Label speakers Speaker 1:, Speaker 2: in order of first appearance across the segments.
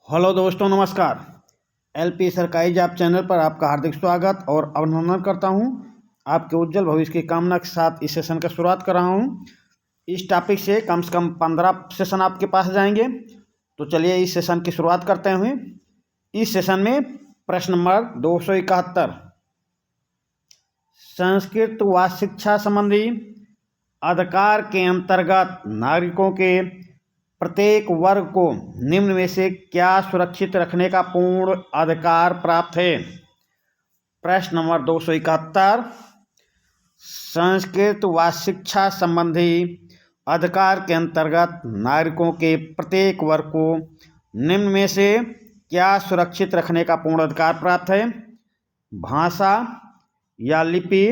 Speaker 1: Hello दोस्तों, नमस्कार। LP सरकारी जॉब चैनल पर आपका हार्दिक स्वागत और अभिनंदन करता हूं। आपके उज्जवल भविष्य की कामना के साथ इस सेशन का शुरुआत कर रहा हूं। इस टॉपिक से कम 15 सेशन आपके पास जाएंगे। तो चलिए इस सेशन की शुरुआत करते हैं। इस सेशन में प्रश्न नंबर 271, संस्कृत व शिक्षा संबंधी अधिकार के अंतर्गत नागरिकों के प्रत्येक वर्ग को निम्न में से क्या सुरक्षित रखने का पूर्ण अधिकार प्राप्त है। प्रश्न नंबर 271, संस्कृत व शिक्षा संबंधी अधिकार के अंतर्गत नागरिकों के प्रत्येक वर्ग को निम्न में से क्या सुरक्षित रखने का पूर्ण अधिकार प्राप्त है। भाषा या लिपि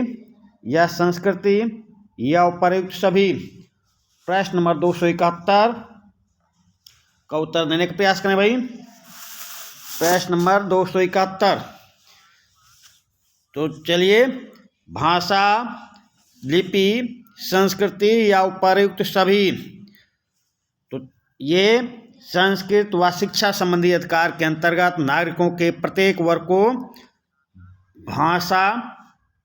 Speaker 1: या संस्कृति या उपर्युक्त सभी। प्रश्न नंबर 271 का उत्तर देने का प्रयास करें भाई। प्रश्न नंबर 271, तो चलिए, भाषा, लिपि, संस्कृति या उपर्युक्त सभी। तो ये संस्कृत व शिक्षा संबंधी अधिकार के अंतर्गत नागरिकों के प्रत्येक वर्ग को भाषा,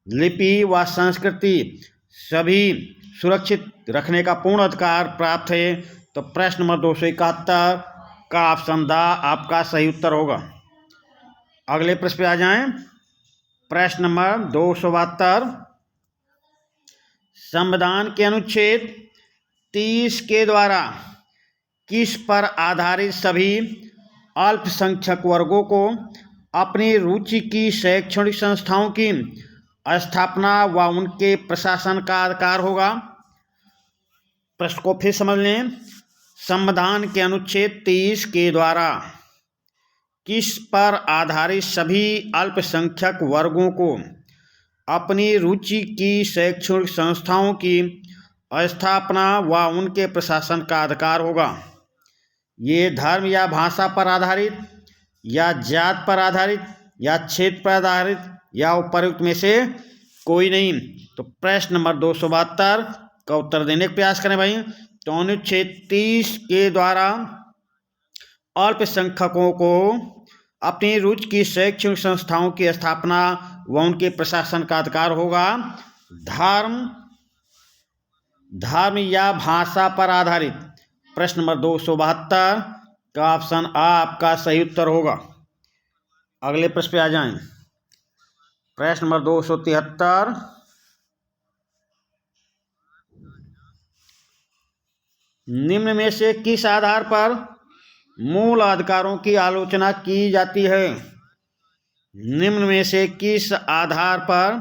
Speaker 1: लिपि व संस्कृति सभी सुरक्षित रखने का पूर्ण अधिकार प्राप्त है। तो प्रश्न नंबर 271 का ऑप्शन द आपका सही उत्तर होगा। अगले प्रश्न पे आ जाएं। प्रश्न नंबर 272, संविधान के अनुच्छेद 30 के द्वारा किस पर आधारित सभी अल्पसंख्यक वर्गों को अपनी रुचि की शैक्षणिक संस्थाओं की स्थापना व उनके प्रशासन का अधिकार होगा। प्रश्न को फिर समझ लें। संविधान के अनुच्छेद 30 के द्वारा किस पर आधारित सभी अल्पसंख्यक वर्गों को अपनी रुचि की शैक्षणिक संस्थाओं की स्थापना व उनके प्रशासन का अधिकार होगा। ये धर्म या भाषा पर आधारित या जात पर आधारित या क्षेत्र पर आधारित या उपर्युक्त में से कोई नहीं। तो प्रश्न नंबर 272 का उत्तर देने का प्रयास करें भाई। तो अनुच्छेद 30 के द्वारा अल्पसंख्यकों को अपनी रुचि की शैक्षणिक संस्थाओं की स्थापना व उनके प्रशासन का अधिकार होगा। धर्म या भाषा पर आधारित। प्रश्न नंबर 272 का ऑप्शन आ आपका सही उत्तर होगा। अगले प्रश्न पे आ जाएं। प्रश्न नंबर 273, निम्न में से किस आधार पर मूल अधिकारों की आलोचना की जाती है। निम्न में से किस आधार पर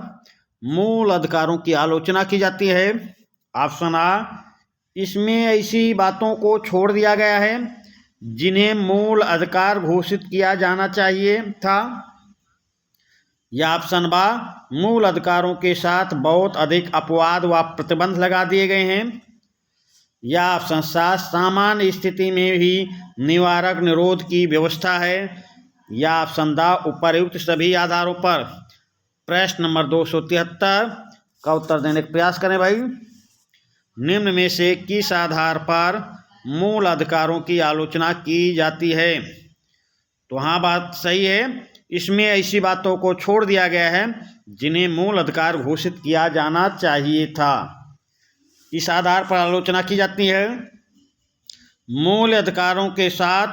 Speaker 1: मूल अधिकारों की आलोचना की जाती है। ऑप्शन आ, इसमें ऐसी बातों को छोड़ दिया गया है जिन्हें मूल अधिकार घोषित किया जाना चाहिए था। या ऑप्शन बा, मूल अधिकारों के साथ बहुत अधिक अपवाद व प्रतिबंध लगा दिए गए हैं। या ऑप्शन सा, सामान्य स्थिति में भी निवारक निरोध की व्यवस्था है। या ऑप्शन द, उपर्युक्त सभी आधारों पर। प्रश्न नंबर 273 का उत्तर देने का प्रयास करें भाई। निम्न में से किस आधार पर मूल अधिकारों की आलोचना की जाती है। तो हाँ, बात सही है। इसमें ऐसी बातों को छोड़ दिया गया है जिन्हें मूल अधिकार घोषित किया जाना चाहिए था। इस आधार पर आलोचना की जाती है। मूल अधिकारों के साथ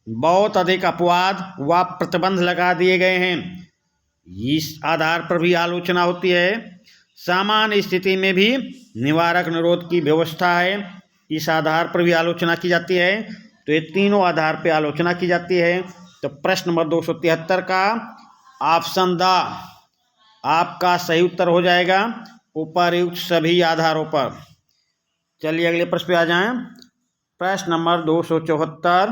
Speaker 1: बहुत अधिक अपवाद व प्रतिबंध लगा दिए गए हैं। इस आधार पर भी आलोचना होती है। सामान्य स्थिति में भी निवारक निरोध की व्यवस्था है। इस आधार पर भी आलोचना की जाती है। तो ये तीनों आधार पर आलोचना की जाती है। तो प्रश्न नंबर 273 का ऑप्शन द आपका सही उत्तर हो जाएगा, उपर्युक्त सभी आधारों पर। चलिए अगले प्रश्न पे आ जाएं। प्रश्न नंबर 274,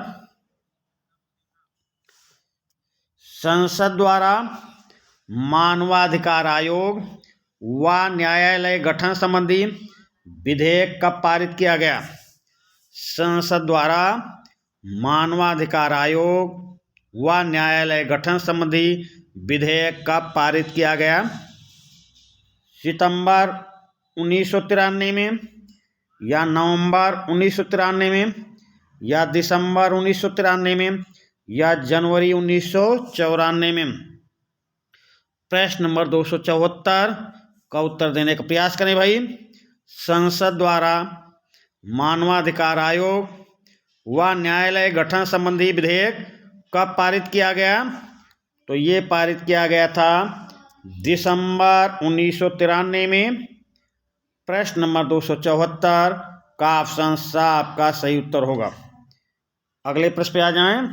Speaker 1: संसद द्वारा मानवाधिकार आयोग व न्यायालय गठन संबंधी विधेयक कब पारित किया गया। संसद द्वारा मानवाधिकार आयोग व न्यायालय गठन संबंधी विधेयक कब पारित किया गया। सितंबर 1993 में, या नवंबर 1993 में, या दिसंबर 1993 में, या जनवरी 1994 में। प्रश्न नंबर 274 का उत्तर देने का प्रयास करें भाई। संसद द्वारा मानवाधिकार आयोग व न्यायालय गठन संबंधी विधेयक कब पारित किया गया? तो ये पारित किया गया था दिसंबर 1993 में। प्रश्न नंबर 274 का ऑप्शन सा आपका सही उत्तर होगा। अगले प्रश्न पे आ जाएं।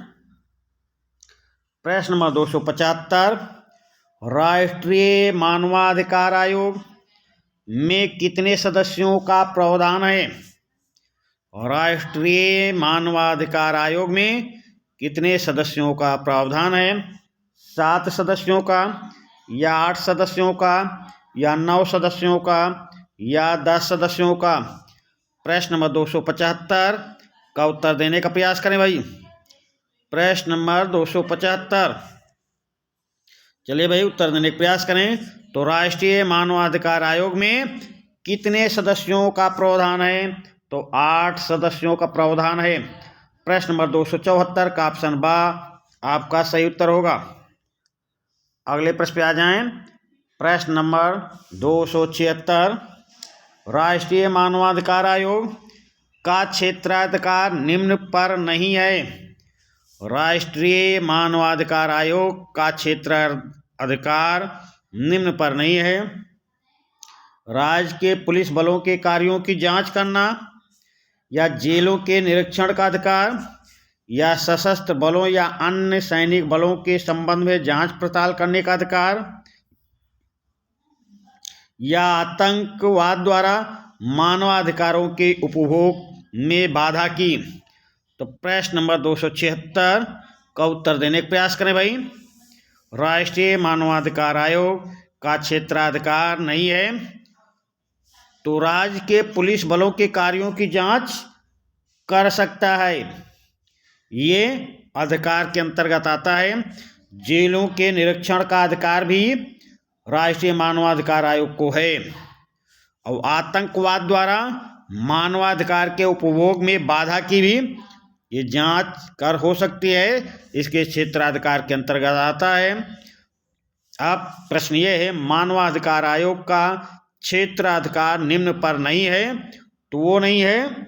Speaker 1: प्रश्न नंबर 275 राष्ट्रीय मानवाधिकार आयोग में कितने सदस्यों का प्रावधान है? राष्ट्रीय मानवाधिकार आयोग में कितने सदस्यों का प्रावधान है? 7 सदस्यों का, या 8 सदस्यों का, या 9 सदस्यों का, या 10 सदस्यों का? प्रश्न नंबर 275 का उत्तर देने का प्रयास करें भाई। प्रश्न नंबर 275, चलिए भाई उत्तर देने का प्रयास करें। तो राष्ट्रीय मानवाधिकार आयोग में कितने सदस्यों का प्रावधान है? तो 8 सदस्यों का प्रावधान है। प्रश्न नंबर 274 का ऑप्शन बा आपका सही उत्तर होगा। अगले प्रश्न पे आ जाएं। प्रश्न नंबर 276 राष्ट्रीय मानवाधिकार आयोग का क्षेत्राधिकार निम्न पर नहीं है। राष्ट्रीय मानवाधिकार आयोग का क्षेत्राधिकार निम्न पर नहीं है। राज्य के पुलिस बलों के कार्यों की जांच करना, या जेलों के निरीक्षण का अधिकार, या सशस्त्र बलों या अन्य सैनिक बलों के संबंध में जांच पड़ताल करने का अधिकार, या आतंकवाद द्वारा मानवाधिकारों के उपभोग में बाधा की? तो प्रश्न नंबर 276 का उत्तर देने का प्रयास करें भाई। राष्ट्रीय मानवाधिकार आयोग का क्षेत्राधिकार नहीं है। तो राज्य के पुलिस बलों के कार्यों की जांच कर सकता है, ये अधिकार के अंतर्गत आता है। जेलों के निरीक्षण का अधिकार भी राष्ट्रीय मानवाधिकार आयोग को है। और आतंकवाद द्वारा मानवाधिकार के उपभोग में बाधा की भी ये जांच कर हो सकती है, इसके क्षेत्राधिकार के अंतर्गत आता है। अब प्रश्न ये है मानवाधिकार आयोग का क्षेत्राधिकार निम्न पर नहीं है, तो वो नहीं है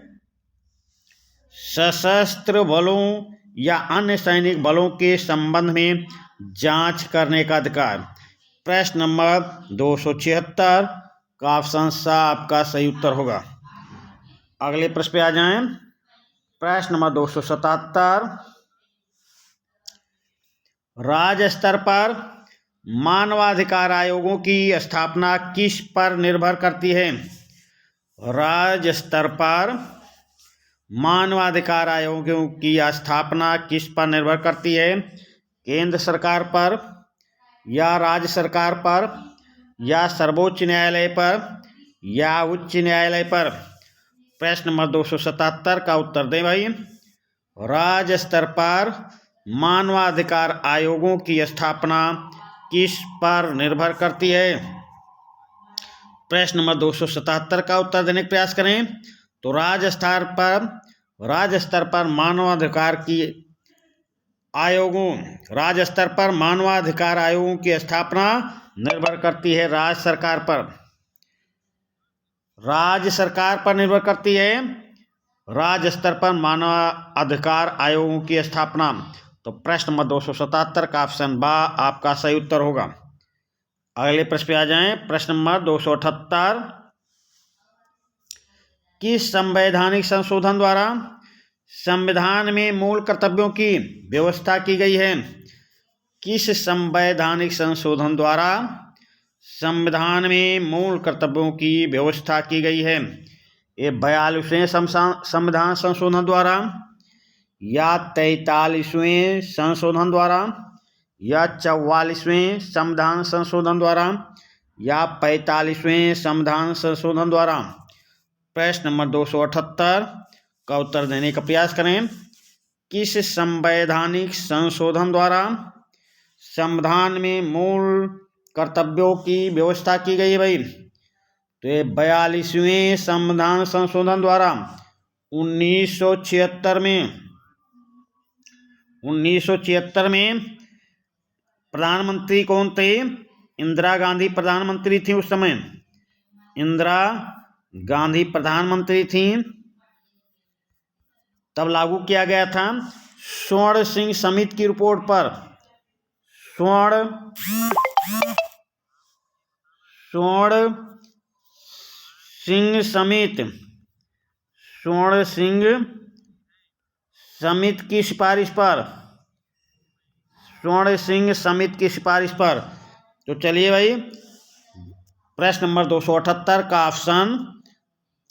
Speaker 1: सशस्त्र बलों या अन्य सैनिक बलों के संबंध में जांच करने का अधिकार। प्रश्न नंबर 276 का ऑप्शन सा आपका सही उत्तर होगा। अगले प्रश्न पे आ जाएं। प्रश्न नंबर 277 राज्य स्तर पर मानवाधिकार आयोगों की स्थापना किस पर निर्भर करती है? राज्य स्तर पर मानवाधिकार आयोगों की स्थापना किस पर निर्भर करती है? केंद्र सरकार पर, या राज्य सरकार पर, या सर्वोच्च न्यायालय पर, या उच्च न्यायालय पर? प्रश्न नंबर 277 का उत्तर दें भाई। राज्य स्तर पर मानवाधिकार आयोगों की स्थापना किस पर निर्भर करती है? प्रश्न नंबर 277 का उत्तर देने का प्रयास करें। तो राज्य स्तर पर मानवाधिकार की आयोगों, राज्य स्तर पर मानवाधिकार आयोगों की स्थापना निर्भर करती है राज्य सरकार पर। राज्य सरकार पर निर्भर करती है राज्य स्तर पर मानवाधिकार आयोगों की स्थापना। तो प्रश्न नंबर 277 का ऑप्शन बा आपका सही उत्तर होगा। अगले प्रश्न पे आ जाएं। प्रश्न नंबर 278 किस संवैधानिक संशोधन द्वारा संविधान में मूल कर्तव्यों की व्यवस्था की गई है? किस संवैधानिक संशोधन द्वारा संविधान में मूल कर्तव्यों की व्यवस्था की गई है? ये 42वें संविधान संशोधन द्वारा, या 43वें संशोधन द्वारा, या 44वें संविधान संशोधन द्वारा, या 45वें संविधान संशोधन द्वारा? प्रश्न नंबर 278 का उत्तर देने का प्रयास करें। किस संवैधानिक संशोधन द्वारा संविधान में मूल कर्तव्यों की व्यवस्था की गई है भाई? तो ये 42वें संविधान संशोधन द्वारा 1976 में 1976 में प्रधानमंत्री कौन थे? इंदिरा गांधी प्रधानमंत्री थी उस समय। इंदिरा गांधी प्रधानमंत्री थी। तब लागू किया गया था स्वर्ण सिंह समिति की रिपोर्ट पर। स्वर्ण सिंह समिति की सिफारिश पर। स्वर्ण सिंह समिति की सिफारिश पर। तो चलिए भाई, प्रश्न नंबर 278 का ऑप्शन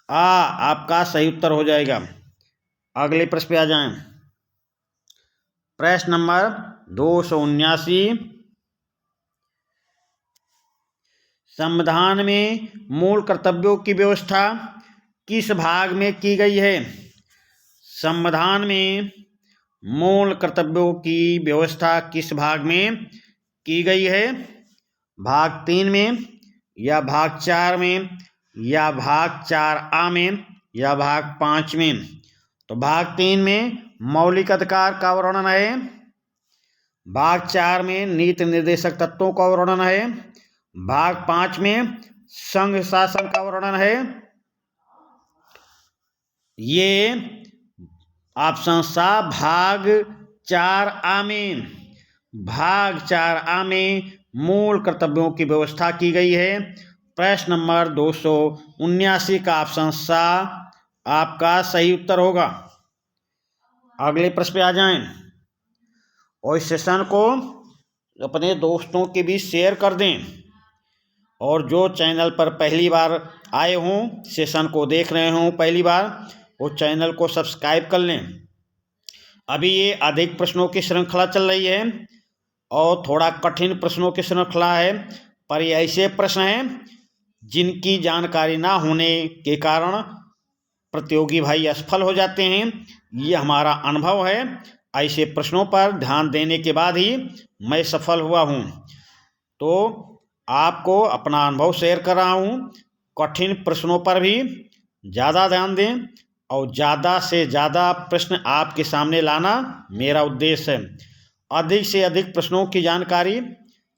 Speaker 1: आ आपका सही उत्तर हो जाएगा। अगले प्रश्न पे आ जाएं। प्रश्न नंबर 279, संविधान में मूल कर्तव्यों की व्यवस्था किस भाग में की गई है? संविधान में मूल कर्तव्यों की व्यवस्था किस भाग में की गई है? भाग 3 में, या भाग 4 में, या भाग 4A में, या भाग 5 में? तो भाग 3 में मौलिक अधिकार का वर्णन है। भाग 4 में नीति निर्देशक तत्वों का वर्णन है। भाग 5 में संघ शासन का वर्णन है। ये ऑप्शन सा भाग 4A में, भाग 4A में मूल कर्तव्यों की व्यवस्था की गई है। प्रश्न नंबर 279 का ऑप्शन सा आपका सही उत्तर होगा। अगले प्रश्न पे आ जाएं और इस सेशन को अपने दोस्तों के बीच शेयर कर दें, और जो चैनल पर पहली बार आए हों, सेशन को देख रहे हों पहली बार, वो चैनल को सब्सक्राइब कर लें। अभी ये अधिक प्रश्नों की श्रृंखला चल रही है और थोड़ा कठिन प्रश्नों की श्रृंखला है, पर ये ऐसे प्रश्न हैं जिनकी जानकारी ना होने के कारण प्रतियोगी भाई असफल हो जाते हैं। ये हमारा अनुभव है। ऐसे प्रश्नों पर ध्यान देने के बाद ही मैं सफल हुआ हूँ। तो आपको अपना अनुभव शेयर कर रहा हूँ। कठिन प्रश्नों पर भी ज़्यादा ध्यान दें और ज़्यादा से ज़्यादा प्रश्न आपके सामने लाना मेरा उद्देश्य है। अधिक से अधिक प्रश्नों की जानकारी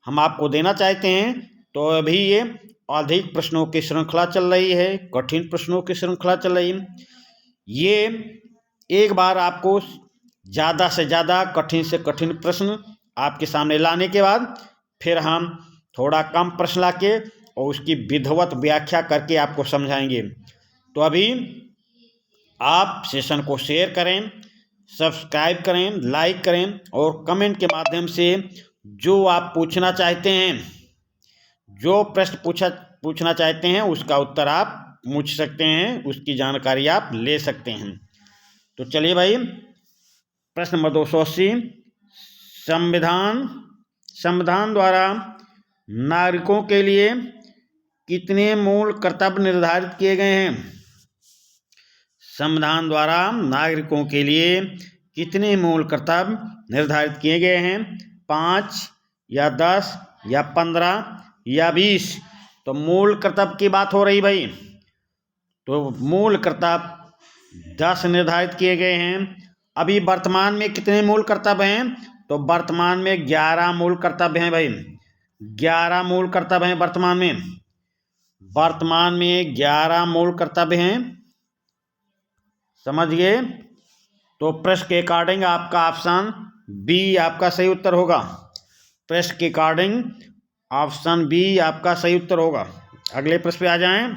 Speaker 1: हम आपको देना चाहते हैं। तो अभी ये अधिक प्रश्नों की श्रृंखला चल रही है, कठिन प्रश्नों की श्रृंखला चल रही है। ये एक बार आपको ज़्यादा से ज़्यादा कठिन से कठिन प्रश्न आपके सामने लाने के बाद फिर हम थोड़ा कम प्रश्न लाके और उसकी विधिवत व्याख्या करके आपको समझाएंगे। तो अभी आप सेशन को शेयर करें, सब्सक्राइब करें, लाइक करें और कमेंट के माध्यम से जो आप पूछना चाहते हैं, जो प्रश्न पूछना चाहते हैं, उसका उत्तर आप पूछ सकते हैं, उसकी जानकारी आप ले सकते हैं। तो चलिए भाई, प्रश्न नंबर 280, संविधान द्वारा नागरिकों के लिए कितने मूल कर्तव्य निर्धारित किए गए हैं? संविधान द्वारा नागरिकों के लिए कितने मूल कर्तव्य निर्धारित किए गए हैं? 5 या 10 या 15 या 20? तो मूल कर्तव्य की बात हो रही भाई। तो मूल कर्तव्य 10 निर्धारित किए गए हैं। अभी वर्तमान में कितने मूल कर्तव्य हैं? तो वर्तमान में 11 मूल कर्तव्य हैं भाई। 11 मूल कर्तव्य हैं वर्तमान में। वर्तमान में 11 मूल कर्तव्य हैं, समझ गए? तो प्रश्न के अकॉर्डिंग आपका ऑप्शन बी आपका सही उत्तर होगा। प्रश्न के अकॉर्डिंग ऑप्शन बी आपका सही उत्तर होगा। अगले प्रश्न पे आ जाएं।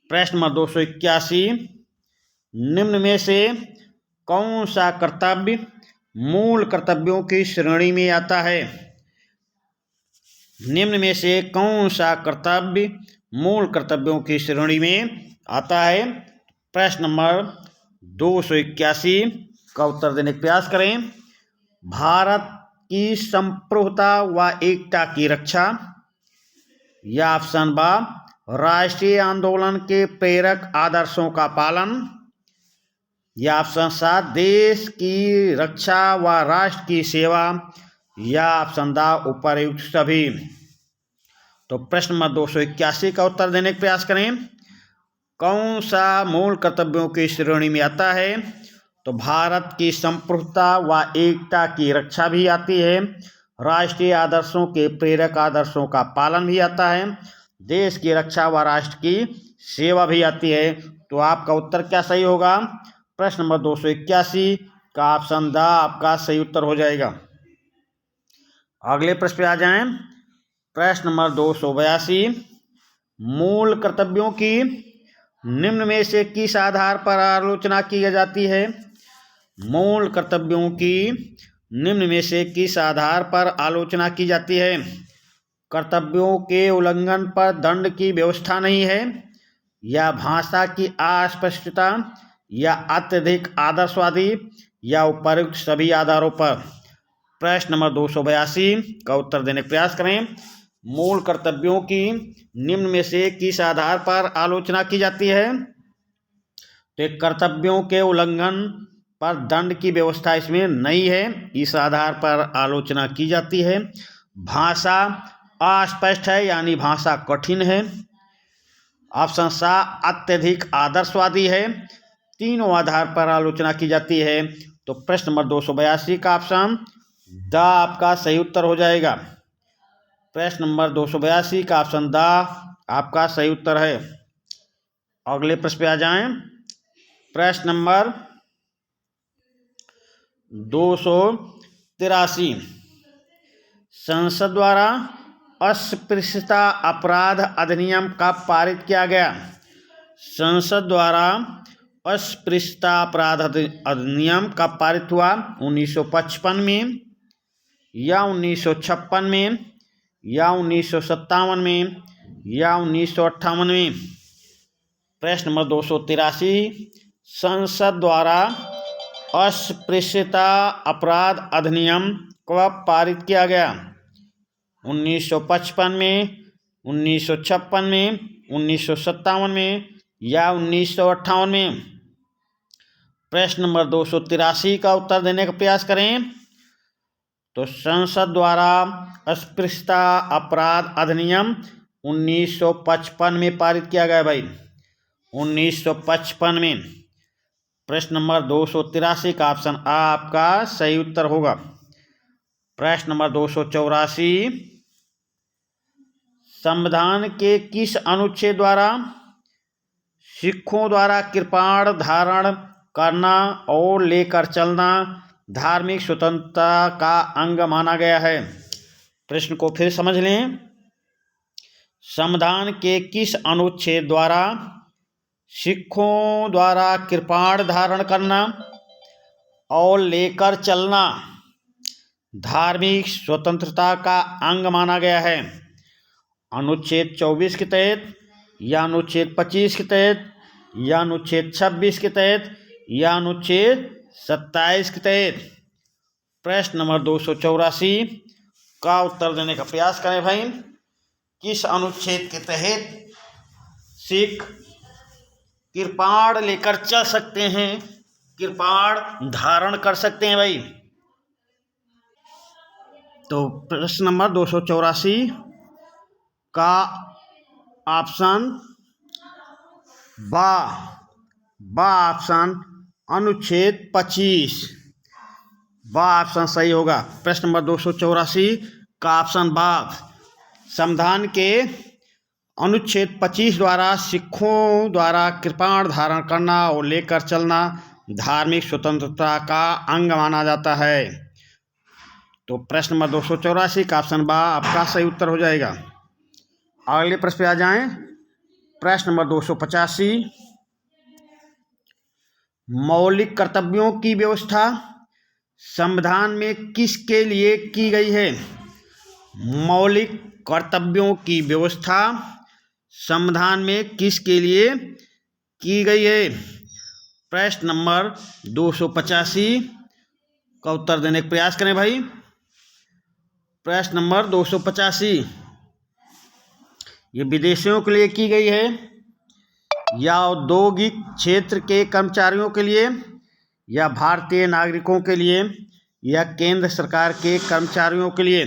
Speaker 1: प्रश्न नंबर 281, निम्न में से कौन सा कर्तव्य मूल कर्तव्यों की श्रेणी में आता है? निम्न में से कौन सा कर्तव्य मूल कर्तव्यों की श्रेणी में आता है? प्रश्न नंबर 281 का उत्तर देने का प्रयास करें। भारत की संप्रभुता व एकता की रक्षा, या ऑप्शन बा राष्ट्रीय आंदोलन के प्रेरक आदर्शों का पालन, या ऑप्शन सा देश की रक्षा व राष्ट्र की सेवा, या ऑप्शन दा उपर्युक्त सभी। तो प्रश्न नंबर 281 का उत्तर देने का प्रयास करें। कौन सा मूल कर्तव्यों की श्रेणी में आता है? तो भारत की संप्रभुता व एकता की रक्षा भी आती है, राष्ट्रीय आदर्शों के प्रेरक आदर्शों का पालन भी आता है, देश की रक्षा व राष्ट्र की सेवा भी आती है। तो आपका उत्तर क्या सही होगा? प्रश्न नंबर 281 का ऑप्शन द आपका सही उत्तर हो जाएगा। अगले प्रश्न पे आ जाएं। प्रश्न नंबर 282, मूल कर्तव्यों की निम्न में से किस आधार पर आलोचना की जाती है? मूल कर्तव्यों की निम्न में से किस आधार पर आलोचना की जाती है? कर्तव्यों के उल्लंघन पर दंड की व्यवस्था नहीं है, या भाषा की अस्पष्टता, या अत्यधिक आदर्शवादी, या उपयुक्त सभी आधारों पर। प्रश्न नंबर 282 का उत्तर देने का प्रयास करें। मूल कर्तव्यों की निम्न में से किस आधार पर आलोचना की जाती है? तो कर्तव्यों के उल्लंघन पर दंड की व्यवस्था इसमें नहीं है, इस आधार पर आलोचना की जाती है। भाषा अस्पष्ट है यानी भाषा कठिन है। ऑप्शन सा अत्यधिक आदर्शवादी है। तीनों आधार पर आलोचना की जाती है। तो प्रश्न नंबर 282 का ऑप्शन द आपका सही उत्तर हो जाएगा। प्रश्न नंबर 282 का ऑप्शन द आपका सही उत्तर है। अगले प्रश्न पे आ जाएं। प्रश्न नंबर 283, संसद द्वारा अस्पृश्यता अपराध अधिनियम कब पारित किया गया? संसद द्वारा अस्पृश्यता अपराध अधिनियम कब पारित हुआ? 1955 में, या 1956 में, या 1957 में, या 1958 में? प्रश्न नंबर 283, संसद द्वारा अस्पृश्यता अपराध अधिनियम कब पारित किया गया? 1955 में, 1956 में, 1957 में, या 1958 में? प्रश्न नंबर 283 का उत्तर देने का प्रयास करें। तो संसद द्वारा अस्पृश्यता अपराध अधिनियम 1955 में पारित किया गया भाई, 1955 में। प्रश्न नंबर 283 का ऑप्शन आ आपका सही उत्तर होगा। प्रश्न नंबर 284, संविधान के किस अनुच्छेद द्वारा सिखों द्वारा कृपाण धारण करना और लेकर चलना धार्मिक स्वतंत्रता का अंग माना गया है? प्रश्न को फिर समझ लें। संविधान के किस अनुच्छेद द्वारा सिखों द्वारा कृपाण धारण करना और लेकर चलना धार्मिक स्वतंत्रता का अंग माना गया है? अनुच्छेद 24 के तहत, या अनुच्छेद 25 के तहत, या अनुच्छेद 26 के तहत, या अनुच्छेद 27 के तहत? प्रश्न नंबर 284 का उत्तर देने का प्रयास करें भाई। किस अनुच्छेद के तहत सिख कृपाण लेकर चल सकते हैं, कृपाण धारण कर सकते हैं भाई? तो प्रश्न नंबर 284 का ऑप्शन बा ऑप्शन अनुच्छेद 25 बा ऑप्शन सही होगा। प्रश्न नंबर 284 का ऑप्शन बा संविधान के अनुच्छेद 25 द्वारा सिखों द्वारा कृपाण धारण करना और लेकर चलना धार्मिक स्वतंत्रता का अंग माना जाता है। तो प्रश्न नंबर 284 का ऑप्शन बा आपका सही उत्तर हो जाएगा। अगले प्रश्न पे आ जाएं। प्रश्न नंबर 285, मौलिक कर्तव्यों की व्यवस्था संविधान में किसके लिए की गई है? मौलिक कर्तव्यों की व्यवस्था संविधान में किसके लिए की गई है? प्रश्न नंबर 285 का उत्तर देने का प्रयास करें भाई। प्रश्न नंबर 285, ये विदेशियों के लिए की गई है, या औद्योगिक क्षेत्र के कर्मचारियों के लिए, या भारतीय नागरिकों के लिए, या केंद्र सरकार के कर्मचारियों के लिए?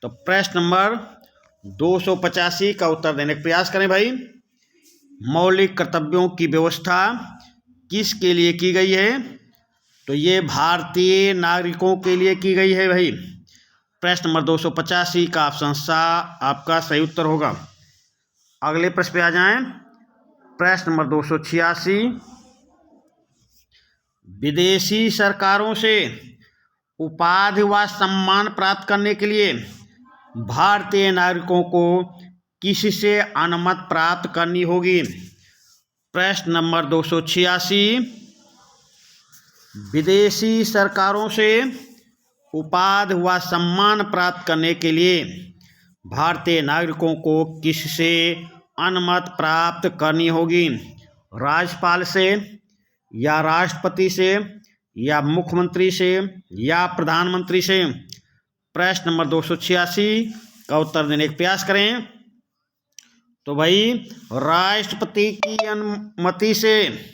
Speaker 1: तो प्रश्न नंबर 285 का उत्तर देने का प्रयास करें भाई। मौलिक कर्तव्यों की व्यवस्था किसके लिए की गई है? तो ये भारतीय नागरिकों के लिए की गई है भाई। प्रश्न नंबर 285 का ऑप्शन सा आपका सही उत्तर होगा। अगले प्रश्न पे आ जाएं। प्रश्न नंबर 286, विदेशी सरकारों से उपाधि व सम्मान प्राप्त करने के लिए भारतीय नागरिकों को किससे अनुमति प्राप्त करनी होगी? प्रश्न नंबर 286, विदेशी सरकारों से उपाधि व सम्मान प्राप्त करने के लिए भारतीय नागरिकों को किससे अनुमति प्राप्त करनी होगी? राज्यपाल से, या राष्ट्रपति से, या मुख्यमंत्री से, या प्रधानमंत्री से? प्रश्न नंबर 286 का उत्तर देने का प्रयास करें। तो भाई राष्ट्रपति की अनुमति से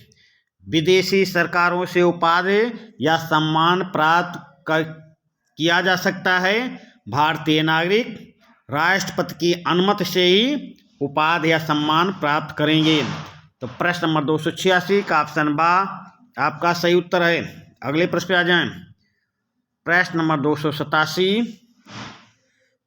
Speaker 1: विदेशी सरकारों से उपाधि या सम्मान प्राप्त किया जा सकता है। भारतीय नागरिक राष्ट्रपति की अनुमति से ही उपाधि या सम्मान प्राप्त करेंगे। तो प्रश्न नंबर 286 का ऑप्शन बा आपका सही उत्तर है। अगले प्रश्न पे आ जाएं। प्रश्न नंबर 287,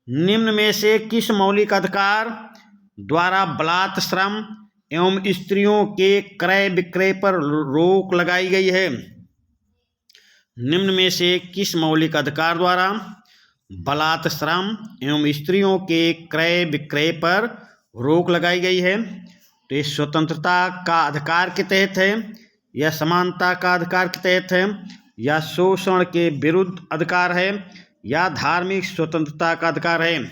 Speaker 1: निम्न में से किस मौलिक अधिकार द्वारा बलात् श्रम एवं स्त्रियों के क्रय विक्रय पर रोक लगाई गई है? निम्न में से किस मौलिक अधिकार द्वारा बलात् श्रम एवं स्त्रियों के क्रय विक्रय पर रोक लगाई गई है? तो ये स्वतंत्रता का अधिकार के तहत है, या समानता का अधिकार के तहत है, या शोषण के विरुद्ध अधिकार है, या धार्मिक स्वतंत्रता का अधिकार है?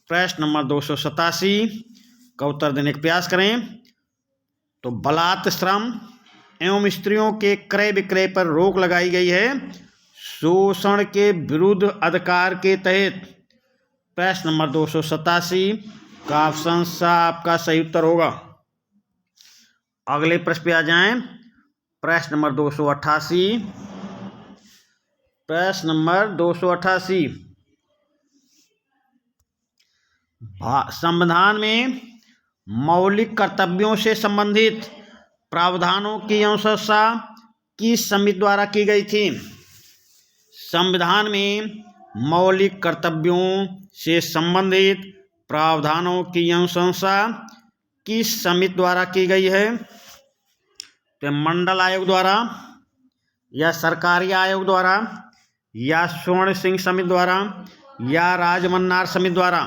Speaker 1: प्रश्न नंबर 287 का उत्तर देने का प्रयास करें। तो बलात् श्रम एवं स्त्रियों के क्रय विक्रय पर रोक लगाई गई है शोषण के विरुद्ध अधिकार के तहत। प्रश्न नंबर 287 का ऑप्शन सा आपका सही उत्तर होगा। अगले प्रश्न पे आ जाएं। प्रश्न नंबर 288, प्रश्न नंबर 288, संविधान में मौलिक कर्तव्यों से संबंधित प्रावधानों की अनुशंसा किस समिति द्वारा की गई थी? संविधान में मौलिक कर्तव्यों से संबंधित प्रावधानों की अनुशंसा किस समिति द्वारा की गई है? तो मंडल आयोग द्वारा, या सरकारी आयोग द्वारा, या स्वर्ण सिंह समिति द्वारा, या राजमन्नार समिति द्वारा?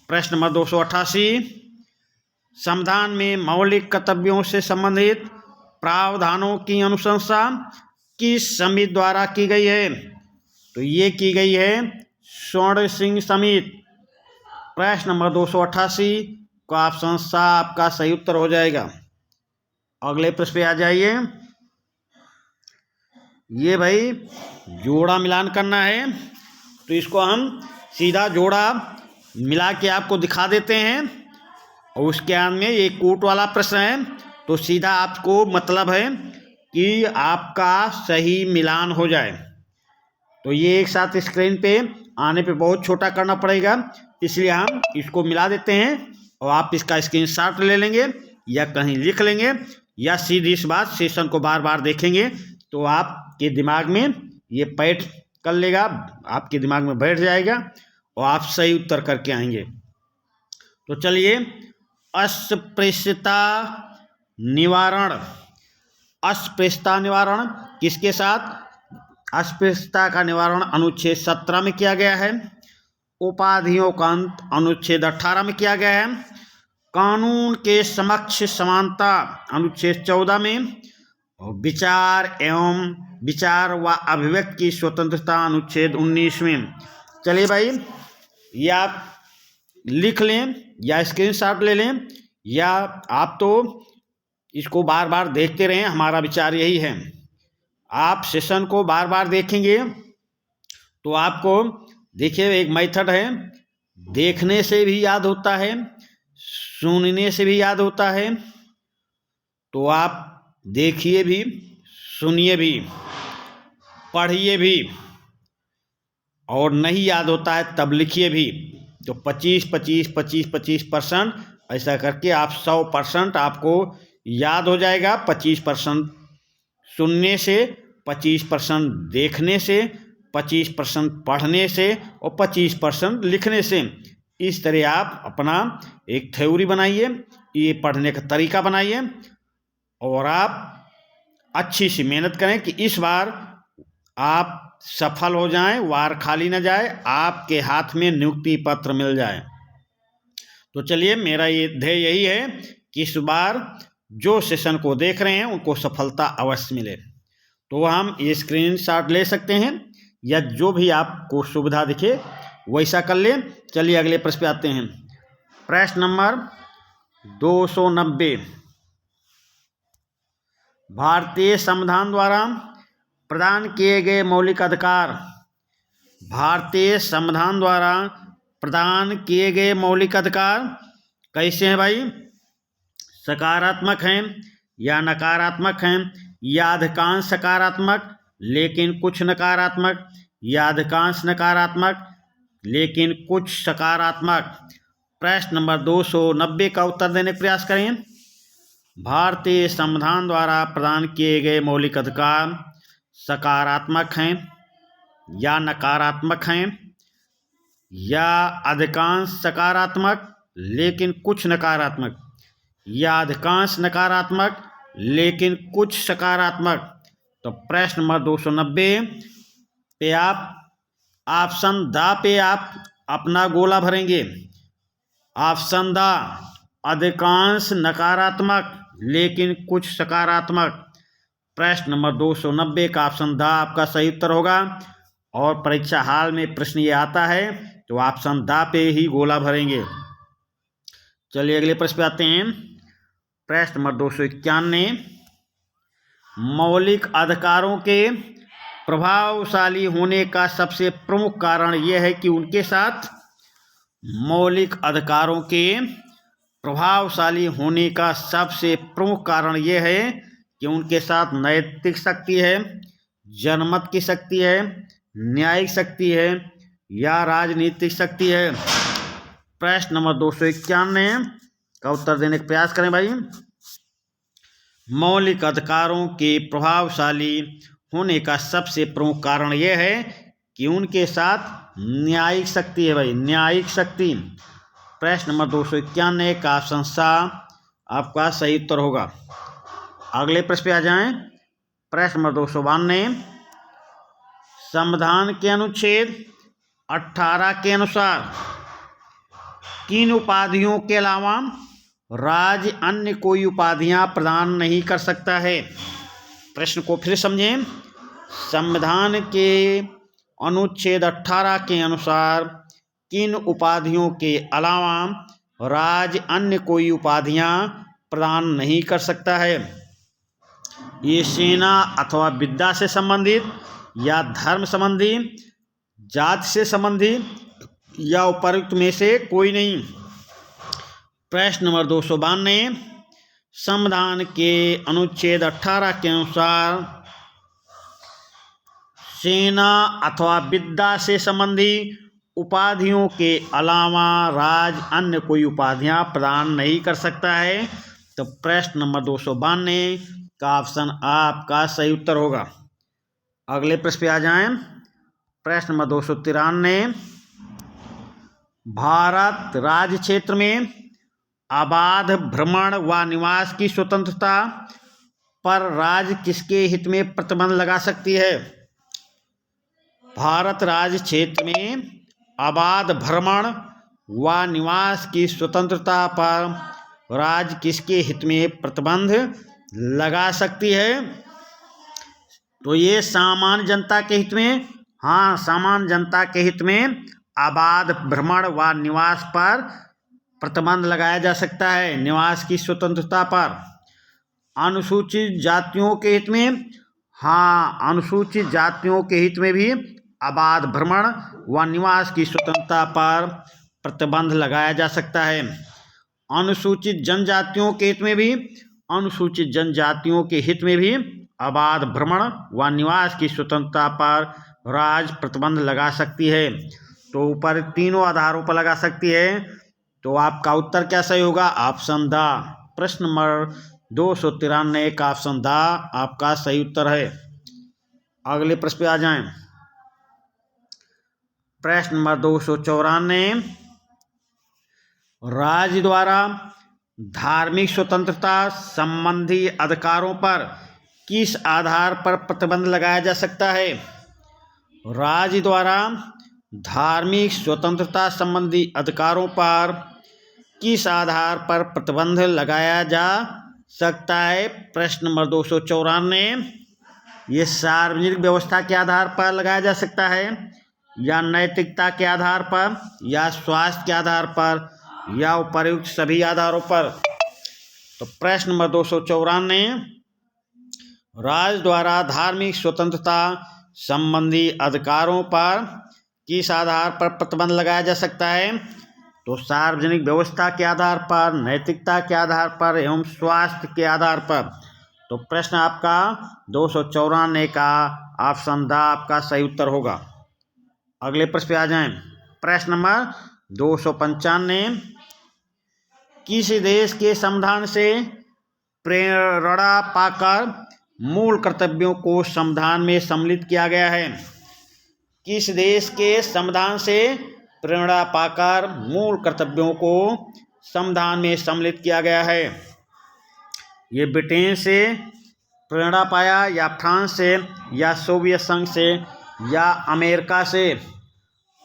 Speaker 1: प्रश्न नंबर 288, संविधान में मौलिक कर्तव्यों से संबंधित प्रावधानों की अनुशंसा किस समिति द्वारा की गई है? तो ये की गई है स्वर्ण सिंह समिति। प्रश्न नंबर 288 का ऑप्शन सा आपका सही उत्तर हो जाएगा। अगले प्रश्न पे आ जाइए। ये भाई जोड़ा मिलान करना है, तो इसको हम सीधा जोड़ा मिला के आपको दिखा देते हैं, और उसके बाद में ये कोट वाला प्रश्न है, तो सीधा आपको मतलब है कि आपका सही मिलान हो जाए। तो ये एक साथ स्क्रीन पे आने पे बहुत छोटा करना पड़ेगा, इसलिए हम इसको मिला देते हैं, और आप इसका स्क्रीनशॉट ले लेंगे, या कहीं लिख लेंगे, या सीधी इस बात सेशन को बार बार देखेंगे, तो आपके दिमाग में ये पैठ कर लेगा, आपके दिमाग में बैठ जाएगा, और आप सही उत्तर करके आएंगे। तो चलिए, अस्पृश्यता निवारण, अस्पृश्यता निवारण किसके साथ? अस्पृश्यता का निवारण अनुच्छेद 17 में किया गया है। उपाधियों का अंत अनुच्छेद 18 में किया गया है। कानून के समक्ष समानता अनुच्छेद 14 में, और विचार व अभिव्यक्ति की स्वतंत्रता अनुच्छेद 19 में। चलिए भाई, ये आप लिख लें, या स्क्रीनशॉट ले लें, या आप तो इसको बार बार देखते रहें। हमारा विचार यही है, आप सेशन को बार बार देखेंगे तो आपको देखिए एक मेथड है, देखने से भी याद होता है, सुनने से भी याद होता है। तो आप देखिए भी, सुनिए भी, पढ़िए भी, और नहीं याद होता है तब लिखिए भी। तो 25-25-25-25% ऐसा करके आप 100% आपको याद हो जाएगा। 25% सुनने से, 25% देखने से, 25% पढ़ने से और 25% लिखने से। इस तरह आप अपना एक थ्योरी बनाइए, ये पढ़ने का तरीका बनाइए और आप अच्छी सी मेहनत करें कि इस बार आप सफल हो जाएं, वार खाली न जाए, आपके हाथ में नियुक्ति पत्र मिल जाए। तो चलिए, मेरा ये ध्येय यही है कि इस बार जो सेशन को देख रहे हैं उनको सफलता अवश्य मिले। तो हम ये स्क्रीनशॉट ले सकते हैं या जो भी आपको सुविधा दिखे वैसा कर ले। चलिए अगले प्रश्न पे आते हैं। प्रश्न नंबर 290। भारतीय संविधान द्वारा प्रदान किए गए मौलिक अधिकार। भारतीय संविधान द्वारा प्रदान किए गए मौलिक अधिकार कैसे हैं भाई? सकारात्मक हैं या नकारात्मक हैं, या अधिकांश सकारात्मक लेकिन कुछ नकारात्मक, या अधिकांश नकारात्मक लेकिन कुछ सकारात्मक। प्रश्न नंबर 290 का उत्तर देने का प्रयास करें। भारतीय संविधान द्वारा प्रदान किए गए मौलिक अधिकार सकारात्मक हैं या नकारात्मक हैं, या अधिकांश सकारात्मक लेकिन कुछ नकारात्मक, या अधिकांश नकारात्मक लेकिन कुछ सकारात्मक। तो प्रश्न नंबर 290 पे आप ऑप्शन द पे आप अपना गोला भरेंगे। ऑप्शन द, अधिकांश नकारात्मक लेकिन कुछ सकारात्मक। प्रश्न नंबर 290 का ऑप्शन द आपका सही उत्तर होगा। और परीक्षा हाल में प्रश्न ये आता है तो ऑप्शन द पे ही गोला भरेंगे। चलिए अगले प्रश्न पे आते हैं। प्रश्न नंबर 291। मौलिक अधिकारों के प्रभावशाली होने का सबसे प्रमुख कारण यह है कि उनके साथ मौलिक अधिकारों के प्रभावशाली होने का सबसे प्रमुख कारण यह है कि उनके साथ नैतिक शक्ति है, जनमत की शक्ति है, न्यायिक शक्ति है या राजनीतिक शक्ति है। प्रश्न नंबर 291 का उत्तर देने का प्रयास करें भाई। मौलिक अधिकारों के प्रभावशाली होने का सबसे प्रमुख कारण यह है कि उनके साथ न्यायिक शक्ति है भाई, न्यायिक शक्ति। प्रश्न नंबर 291 का ऑप्शन सा आपका सही उत्तर होगा। अगले प्रश्न पे आ जाएं। प्रश्न नंबर 292। संविधान के अनुच्छेद 18 के अनुसार किन उपाधियों के अलावा राज्य अन्य कोई उपाधियां प्रदान नहीं कर सकता है? प्रश्न को फिर समझें। संविधान के अनुच्छेद 18 के अनुसार किन उपाधियों के अलावा राज्य अन्य कोई उपाधियां प्रदान नहीं कर सकता है? ये सेना अथवा विद्या से संबंधित, या धर्म संबंधी, जाति से संबंधित, या उपरोक्त में से कोई नहीं। प्रश्न नंबर 292। संविधान के अनुच्छेद 18 के अनुसार सेना अथवा विद्या से संबंधी उपाधियों के अलावा राज्य अन्य कोई उपाधियां प्रदान नहीं कर सकता है। तो प्रश्न नंबर 292 का ऑप्शन आपका सही उत्तर होगा। अगले प्रश्न पे आ जाएं। प्रश्न नंबर 293। भारत राज्य क्षेत्र में अबाध भ्रमण व निवास की स्वतंत्रता पर राज्य किसके हित में प्रतिबंध लगा सकती है? भारत राज्य क्षेत्र में अबाध भ्रमण व निवास की स्वतंत्रता पर राज्य किसके हित में प्रतिबंध लगा सकती है? तो ये सामान्य जनता के हित में, हाँ, सामान्य जनता के हित में अबाध भ्रमण व निवास पर प्रतिबंध लगाया जा सकता है, निवास की स्वतंत्रता पर। अनुसूचित जातियों के हित में, हाँ, अनुसूचित जातियों के हित में भी अबाध भ्रमण व निवास की स्वतंत्रता पर प्रतिबंध लगाया जा सकता है। अनुसूचित जनजातियों के हित में भी, अनुसूचित जनजातियों के हित में भी अबाध भ्रमण व निवास की स्वतंत्रता पर राज्य प्रतिबंध लगा सकती है। तो ऊपर तीनों आधारों पर लगा सकती है। तो आपका उत्तर क्या सही होगा? Option the. प्रश्न नंबर 293 का ऑप्शन द आपका सही उत्तर है। अगले प्रश्न पे आ जाएं। प्रश्न नंबर 294, राज्य द्वारा धार्मिक स्वतंत्रता संबंधी अधिकारों पर किस आधार पर प्रतिबंध लगाया जा सकता है? राज्य द्वारा धार्मिक स्वतंत्रता संबंधी अधिकारों पर किस आधार पर प्रतिबंध लगाया जा सकता है? प्रश्न नंबर 294, ये सार्वजनिक व्यवस्था के आधार पर लगाया जा सकता है, या नैतिकता के आधार पर, या स्वास्थ्य के आधार पर, या उपर्युक्त सभी आधारों पर? तो प्रश्न नंबर 294, राज्य द्वारा धार्मिक स्वतंत्रता संबंधी अधिकारों पर किस आधार पर प्रतिबंध लगाया जा सकता है? तो सार्वजनिक व्यवस्था के आधार पर, नैतिकता के आधार पर एवं स्वास्थ्य के आधार पर। तो प्रश्न आपका 294 का ऑप्शन द आपका सही उत्तर होगा। अगले प्रश्न पे आ जाएं। प्रश्न नंबर 295, किसी देश के संविधान से प्रेरणा पाकर मूल कर्तव्यों को संविधान में सम्मिलित किया गया है? किस देश के संविधान से प्रेरणा पाकर मूल कर्तव्यों को संविधान में सम्मिलित किया गया है? ये ब्रिटेन से प्रेरणा पाया, या फ्रांस से, या सोवियत संघ से, या अमेरिका से?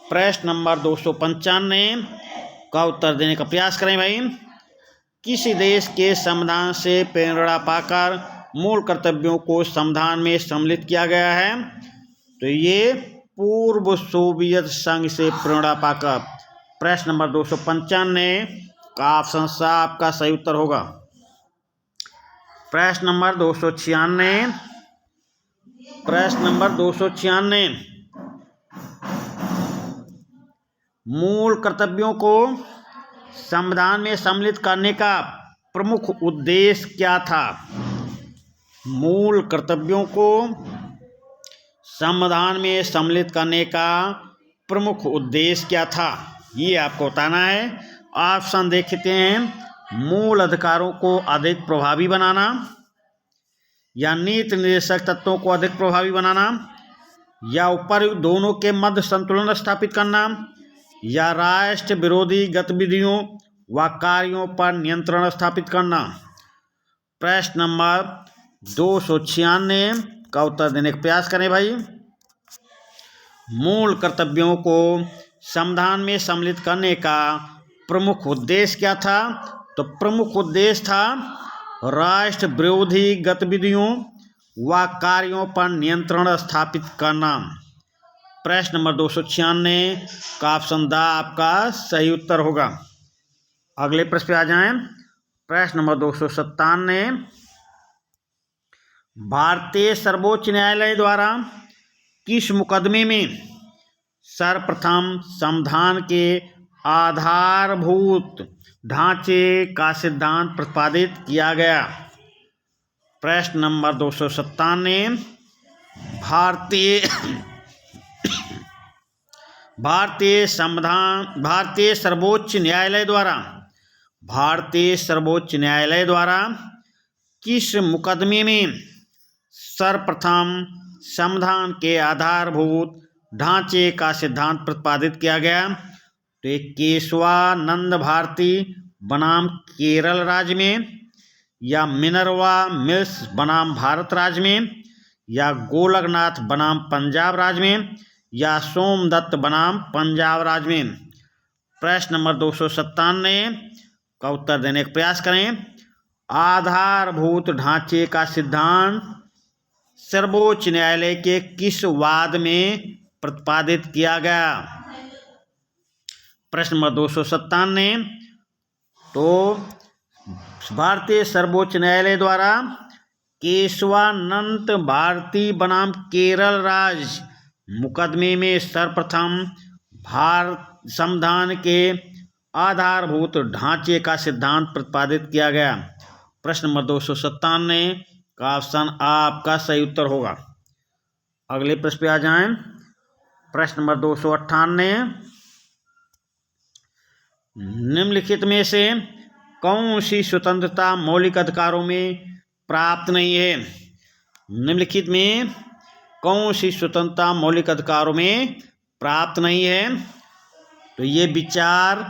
Speaker 1: प्रश्न नंबर 295 का उत्तर देने का प्रयास करें भाई। किसी देश के संविधान से प्रेरणा पाकर मूल कर्तव्यों को संविधान में सम्मिलित किया गया है? तो ये पूर्व सोवियत संघ से प्रेरणा पाकर। प्रश्न नंबर 295 का ऑप्शन सा आपका सही उत्तर होगा। प्रश्न नंबर 296, प्रश्न नंबर 296, मूल कर्तव्यों को संविधान में सम्मिलित करने का प्रमुख उद्देश्य क्या था? मूल कर्तव्यों को संविधान में सम्मिलित करने का प्रमुख उद्देश्य क्या था, ये आपको बताना है। ऑप्शन देखते हैं। मूल अधिकारों को अधिक प्रभावी बनाना, या नीति निर्देशक तत्वों को अधिक प्रभावी बनाना, या उपर्युक्त दोनों के मध्य संतुलन स्थापित करना, या राष्ट्र विरोधी गतिविधियों व कार्यों पर नियंत्रण स्थापित करना? प्रश्न नंबर 296 का उत्तर देने का प्रयास करें भाई। मूल कर्तव्यों को संविधान में सम्मिलित करने का प्रमुख उद्देश्य क्या था? तो प्रमुख उद्देश्य था राष्ट्र विरोधी गतिविधियों व कार्यों पर नियंत्रण स्थापित करना। प्रश्न नंबर 296 का ऑप्शन द आपका सही उत्तर होगा। अगले प्रश्न पे आ जाएं। प्रश्न नंबर 297, भारतीय सर्वोच्च न्यायालय द्वारा किस मुकदमे में सर्वप्रथम संविधान के आधारभूत ढांचे का सिद्धांत प्रतिपादित किया गया? प्रश्न नंबर 297, भारतीय सर्वोच्च न्यायालय द्वारा किस मुकदमे में सर्वप्रथम संविधान के आधारभूत ढांचे का सिद्धांत प्रतिपादित किया गया? तो एक केशवानंद भारती बनाम केरल राज्य में, या मिनर्वा मिल्स बनाम भारत राज्य में, या गोलकनाथ बनाम पंजाब राज्य में, या सोमदत्त बनाम पंजाब राज्य में? प्रश्न नंबर 297 का उत्तर देने का प्रयास करें। आधारभूत ढांचे का सिद्धांत सर्वोच्च न्यायालय के किस वाद में प्रतिपादित किया गया? प्रश्न नंबर 297, तो भारतीय सर्वोच्च न्यायालय द्वारा केशवानंद भारती बनाम केरल राज्य मुकदमे में सर्वप्रथम भारत संविधान के आधारभूत ढांचे का सिद्धांत प्रतिपादित किया गया। प्रश्न नंबर 297 का ऑप्शन आपका सही उत्तर होगा। अगले प्रश्न पे आ जाएं। प्रश्न नंबर 298, निम्नलिखित में से कौन सी स्वतंत्रता मौलिक अधिकारों में प्राप्त नहीं है? निम्नलिखित में कौन सी स्वतंत्रता मौलिक अधिकारों में प्राप्त नहीं है? तो ये विचार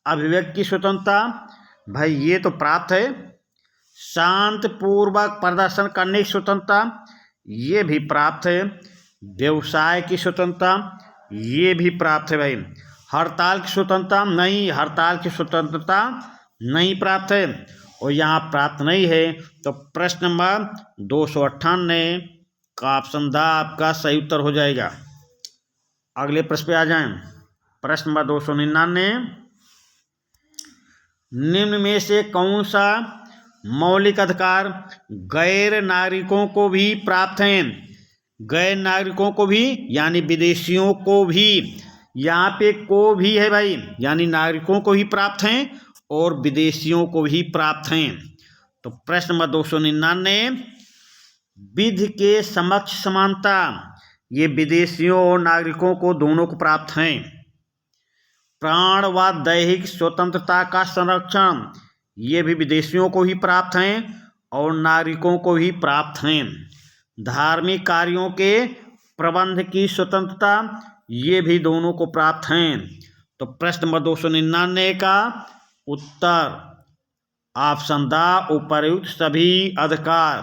Speaker 1: अभिव्यक्ति की स्वतंत्रता, भाई ये तो प्राप्त है। शांतिपूर्वक प्रदर्शन करने की स्वतंत्रता, ये भी प्राप्त है। व्यवसाय की स्वतंत्रता, ये भी प्राप्त है भाई। हड़ताल की स्वतंत्रता नहीं, हड़ताल की स्वतंत्रता नहीं प्राप्त है और यहाँ प्राप्त नहीं है। तो प्रश्न नंबर 298 का ऑप्शन द आपका सही उत्तर हो जाएगा। अगले प्रश्न पे आ जाएं। प्रश्न नंबर 299, निम्न में से कौन सा मौलिक अधिकार गैर नागरिकों को भी प्राप्त हैं? गैर नागरिकों को भी यानी विदेशियों को भी, यहाँ पे को भी है भाई, यानी नागरिकों को ही प्राप्त हैं और विदेशियों को भी प्राप्त हैं। तो प्रश्न नंबर 299, विधि के समक्ष समानता, ये विदेशियों और नागरिकों को दोनों को प्राप्त हैं। प्राण व दैहिक स्वतंत्रता का संरक्षण, ये भी विदेशियों को ही प्राप्त हैं और नागरिकों को ही प्राप्त हैं। धार्मिक कार्यों के प्रबंध की स्वतंत्रता, ये भी दोनों को प्राप्त हैं। तो प्रश्न नंबर 299 का उत्तर ऑप्शन द उपर्युक्त सभी अधिकार।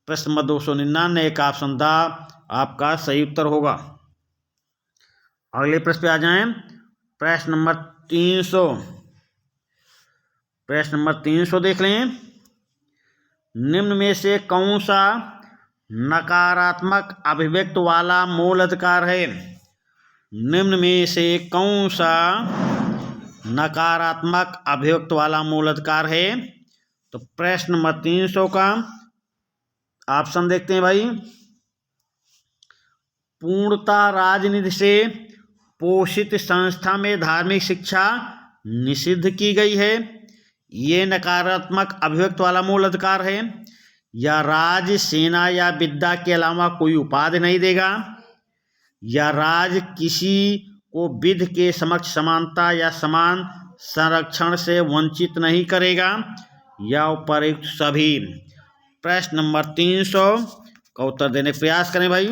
Speaker 1: प्रश्न नंबर 299 का ऑप्शन द आपका सही उत्तर होगा। अगले प्रश्न पे आ जाएं। प्रश्न नंबर 300, प्रश्न नंबर 300 देख लें। निम्न में से कौन सा नकारात्मक अभिव्यक्ति वाला मूल अधिकार है? निम्न में से कौन सा नकारात्मक अभिव्यक्ति वाला मूल अधिकार है? तो प्रश्न नंबर 300 का ऑप्शन देखते हैं भाई। पूर्णता राजनीति से पोषित संस्था में धार्मिक शिक्षा निषिद्ध की गई है, ये नकारात्मक अभिव्यक्ति वाला मूल अधिकार है। या राज, सेना या विद्या के अलावा कोई उपाधि नहीं देगा, या राज किसी को विधि के समक्ष समानता या समान संरक्षण से वंचित नहीं करेगा, या उपर्युक्त सभी। प्रश्न नंबर 300 का उत्तर देने का प्रयास करें भाई।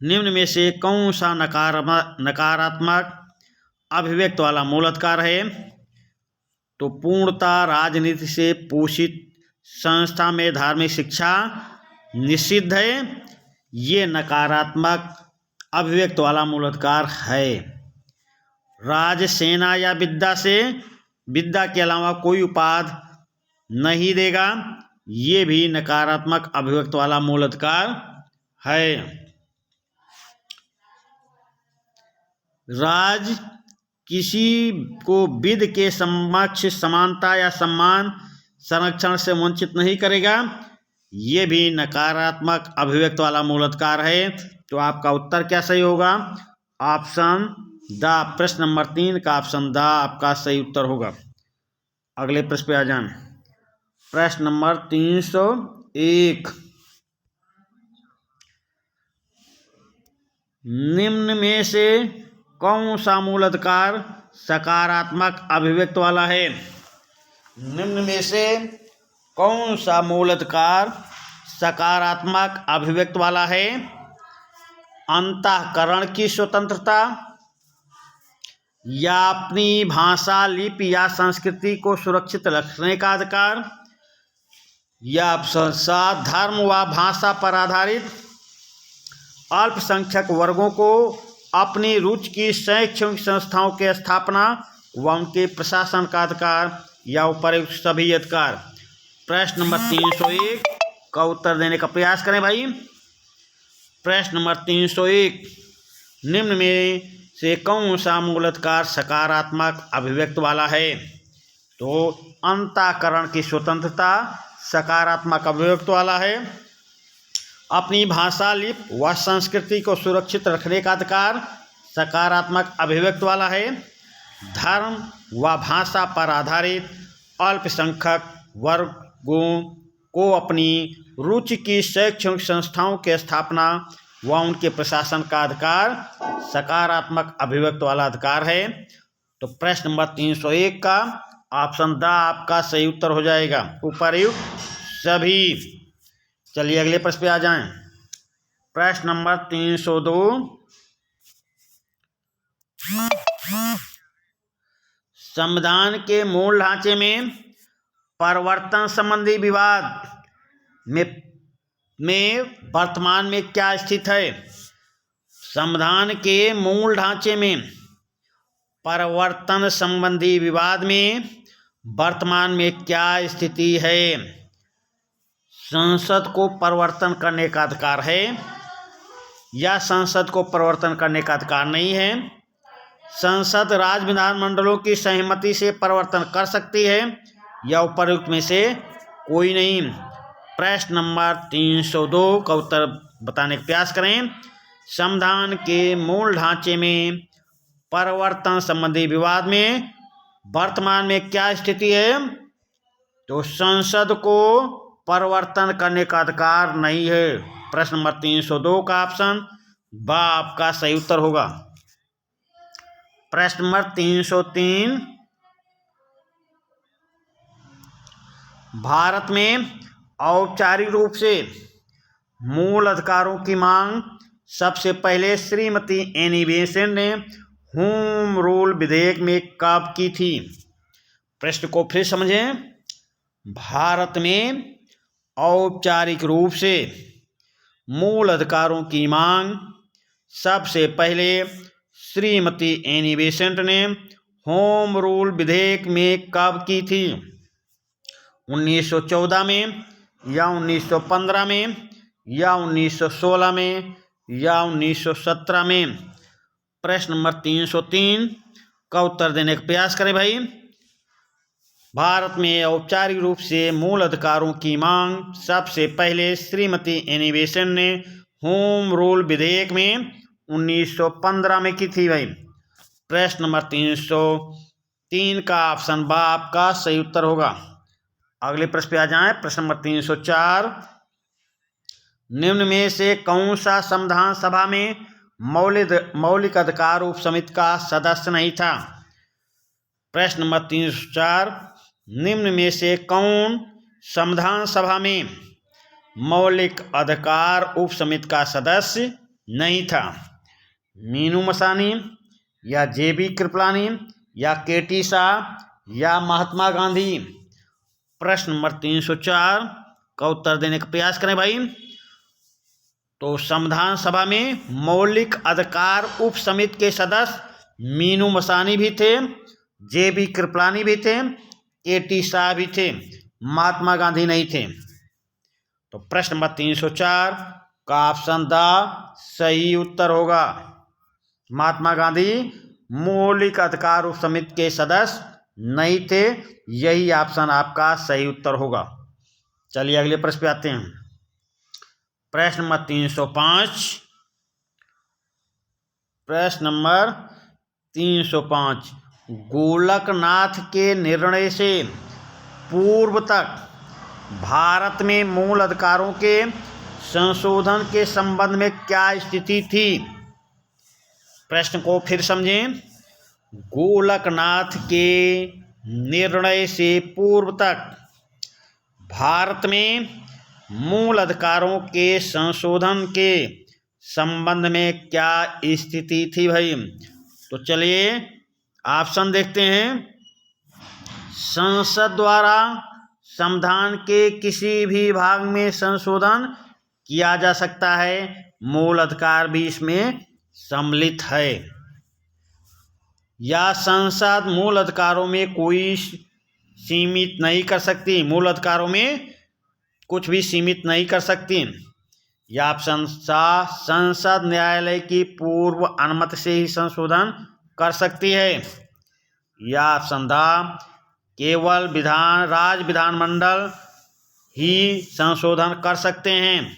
Speaker 1: निम्न में से कौन सा नकारात्मक अभिव्यक्ति वाला मूल अधिकार है? तो पूर्णता राजनीति से पोषित संस्था में धार्मिक शिक्षा निषिद्ध है, ये नकारात्मक अभिव्यक्ति वाला मूल अधिकार है। राज, सेना या विद्या के अलावा कोई उपाधि नहीं देगा, ये भी नकारात्मक अभिव्यक्ति वाला मूल अधिकार है। राज किसी को विधि के समक्ष समानता या सम्मान संरक्षण से वंचित नहीं करेगा, ये भी नकारात्मक अभिव्यक्ति वाला मूल अधिकार है। तो आपका उत्तर क्या सही होगा? Option the. प्रश्न नंबर 3 का ऑप्शन द आपका सही उत्तर होगा। अगले प्रश्न पे आ जाएं। प्रश्न नंबर 301, निम्न में से कौन सा मूल अधिकार सकारात्मक अभिव्यक्ति वाला है? निम्न में से कौन सा मूल अधिकार सकारात्मक अभिव्यक्ति वाला है? अंतःकरण की स्वतंत्रता, या अपनी भाषा, लिपि या संस्कृति को सुरक्षित रखने का अधिकार, या धर्म व भाषा पर आधारित अल्पसंख्यक वर्गों को अपनी रुचि की शैक्षणिक संस्थाओं की स्थापना व उनके प्रशासन का अधिकार, या उपर्युक्त सभी अधिकार। प्रश्न नंबर 301 का उत्तर देने का प्रयास करें भाई। प्रश्न नंबर 301, निम्न में से कौन सा मूल अधिकार सकारात्मक अभिव्यक्ति वाला है? तो अंतःकरण की स्वतंत्रता सकारात्मक अभिव्यक्ति वाला है। अपनी भाषा, लिपि व संस्कृति को सुरक्षित रखने का अधिकार सकारात्मक अभिव्यक्ति वाला है। धर्म व भाषा पर आधारित अल्पसंख्यक वर्गों को अपनी रुचि की शैक्षणिक संस्थाओं की स्थापना व उनके प्रशासन का अधिकार सकारात्मक अभिव्यक्ति वाला अधिकार है। तो प्रश्न नंबर 301 का ऑप्शन द आपका सही उत्तर हो जाएगा, उपर्युक्त सभी। चलिए अगले प्रश्न पे आ जाएं। प्रश्न नंबर 302, संविधान के मूल ढांचे में परिवर्तन संबंधी विवाद में वर्तमान में क्या स्थित है? संविधान के मूल ढांचे में परिवर्तन संबंधी विवाद में वर्तमान में क्या स्थिति है? संसद को परिवर्तन करने का अधिकार है या संसद को परिवर्तन करने का अधिकार नहीं है? संसद राज्य विधानमंडलों की सहमति से परिवर्तन कर सकती है या उपर्युक्त में से कोई नहीं? प्रश्न नंबर 302 का उत्तर बताने का प्रयास करें। संविधान के मूल ढांचे में परिवर्तन संबंधी विवाद में वर्तमान में क्या स्थिति है? तो संसद को परिवर्तन करने का अधिकार नहीं है। प्रश्न नंबर 302 का ऑप्शन ब आपका सही उत्तर होगा। प्रश्न नंबर 303, भारत में औपचारिक रूप से मूल अधिकारों की मांग सबसे पहले श्रीमती एनी बेसेंट ने होम रूल विधेयक में कब की थी? प्रश्न को फिर समझें। भारत में औपचारिक रूप से मूल अधिकारों की मांग सबसे पहले श्रीमती एनी बेसेंट ने होम रूल विधेयक में कब की थी? 1914 में या 1915 में या 1916 में या 1917 में? प्रश्न नंबर 303 का उत्तर देने का प्रयास करें भाई। भारत में औपचारिक रूप से मूल अधिकारों की मांग सबसे पहले श्रीमती एनी बेसेंट ने होम रूल विधेयक में 1915 में की थी भाई। प्रश्न नंबर 303 का ऑप्शन ब आपका सही उत्तर होगा। अगले प्रश्न पे आ जाएं। प्रश्न नंबर 304, निम्न में से कौन सा संविधान सभा में मौलिक अधिकार उप समिति का सदस्य नहीं था? प्रश्न नंबर 304, निम्न में से कौन संविधान सभा में मौलिक अधिकार उप समिति का सदस्य नहीं था? मीनू मसानी या जेबी कृपलानी या केटी शाह या महात्मा गांधी? प्रश्न नंबर 304 का उत्तर देने का प्रयास करें भाई। तो संविधान सभा में मौलिक अधिकार उप समिति के सदस्य मीनू मसानी भी थे, जेबी कृपलानी भी थे, केटी शाह भी थे, महात्मा गांधी नहीं थे। तो प्रश्न नंबर 304 का ऑप्शन द सही उत्तर होगा। महात्मा गांधी मौलिक अधिकार उप समिति के सदस्य नहीं थे, यही ऑप्शन आपका सही उत्तर होगा। चलिए अगले प्रश्न पे आते हैं। प्रश्न नंबर 305, प्रश्न नंबर 305, गोलकनाथ के निर्णय से पूर्व तक भारत में मूल अधिकारों के संशोधन के संबंध में क्या स्थिति थी? प्रश्न को फिर समझें। गोलकनाथ के निर्णय से पूर्व तक भारत में मूल अधिकारों के संशोधन के संबंध में क्या स्थिति थी भाई? तो चलिए ऑप्शन देखते हैं। संसद द्वारा संविधान के किसी भी भाग में संशोधन किया जा सकता है, मूल अधिकार भी इसमें सम्मिलित है। या संसद मूल अधिकारों में कोई सीमित नहीं कर सकती, मूल अधिकारों में कुछ भी सीमित नहीं कर सकती। या ऑप्शन सा, संसद न्यायालय की पूर्व अनुमति से ही संशोधन कर सकती है। या ऑप्शन द, केवल राज्य विधानमंडल ही संशोधन कर सकते हैं।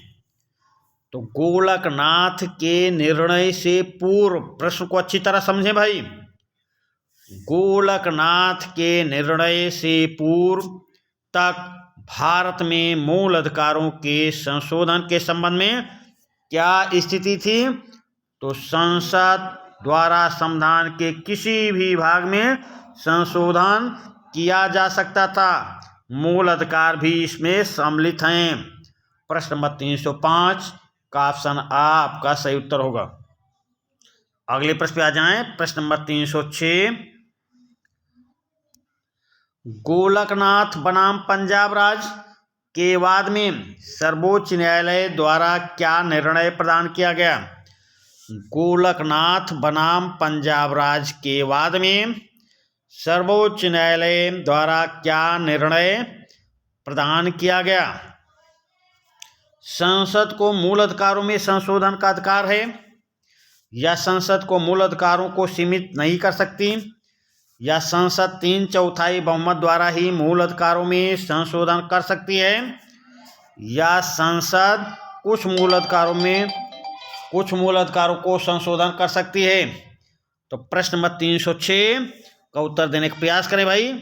Speaker 1: तो गोलकनाथ के निर्णय से पूर्व, प्रश्न को अच्छी तरह समझें भाई। गोलकनाथ के निर्णय से पूर्व तक भारत में मूल अधिकारों के संशोधन के संबंध में क्या स्थिति थी? तो संसद द्वारा संविधान के किसी भी भाग में संशोधन किया जा सकता था, मूल अधिकार भी इसमें सम्मिलित हैं। प्रश्न नंबर 305 का ऑप्शन आ आपका सही उत्तर होगा। अगले प्रश्न पे आ जाएं। प्रश्न नंबर 306, गोलकनाथ बनाम पंजाब राज के वाद में सर्वोच्च न्यायालय द्वारा क्या निर्णय प्रदान किया गया? गोलकनाथ बनाम पंजाब राज के वाद में सर्वोच्च न्यायालय द्वारा क्या निर्णय प्रदान किया गया? संसद को मूल अधिकारों में संशोधन का अधिकार है, या संसद को मूल अधिकारों को सीमित नहीं कर सकती, या संसद 3/4 बहुमत द्वारा ही मूल अधिकारों में संशोधन कर सकती है, या संसद कुछ मूल अधिकारों को संशोधन कर सकती है। तो प्रश्न नंबर 306 का उत्तर देने का प्रयास करें भाई।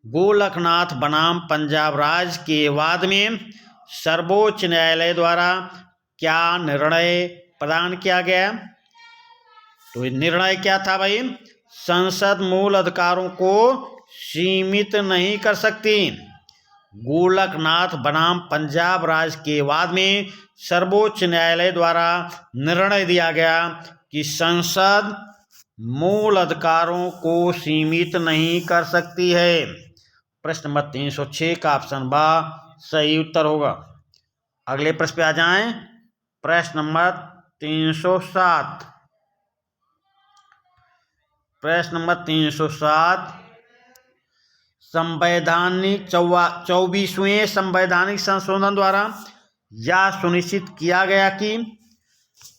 Speaker 1: गोलकनाथ बनाम पंजाब राज के वाद में सर्वोच्च न्यायालय द्वारा क्या निर्णय प्रदान किया गया? तो निर्णय क्या था भाई? संसद मूल अधिकारों को सीमित नहीं कर सकती। गोलकनाथ बनाम पंजाब राज के वाद में सर्वोच्च न्यायालय द्वारा निर्णय दिया गया कि संसद मूल अधिकारों को सीमित नहीं कर सकती है। प्रश्न नंबर 306 का ऑप्शन बा सही उत्तर होगा। अगले प्रश्न पे आ जाएं। प्रश्न नंबर 307, प्रश्न नंबर 307, संवैधानिक 24वें संवैधानिक संशोधन द्वारा यह सुनिश्चित किया गया कि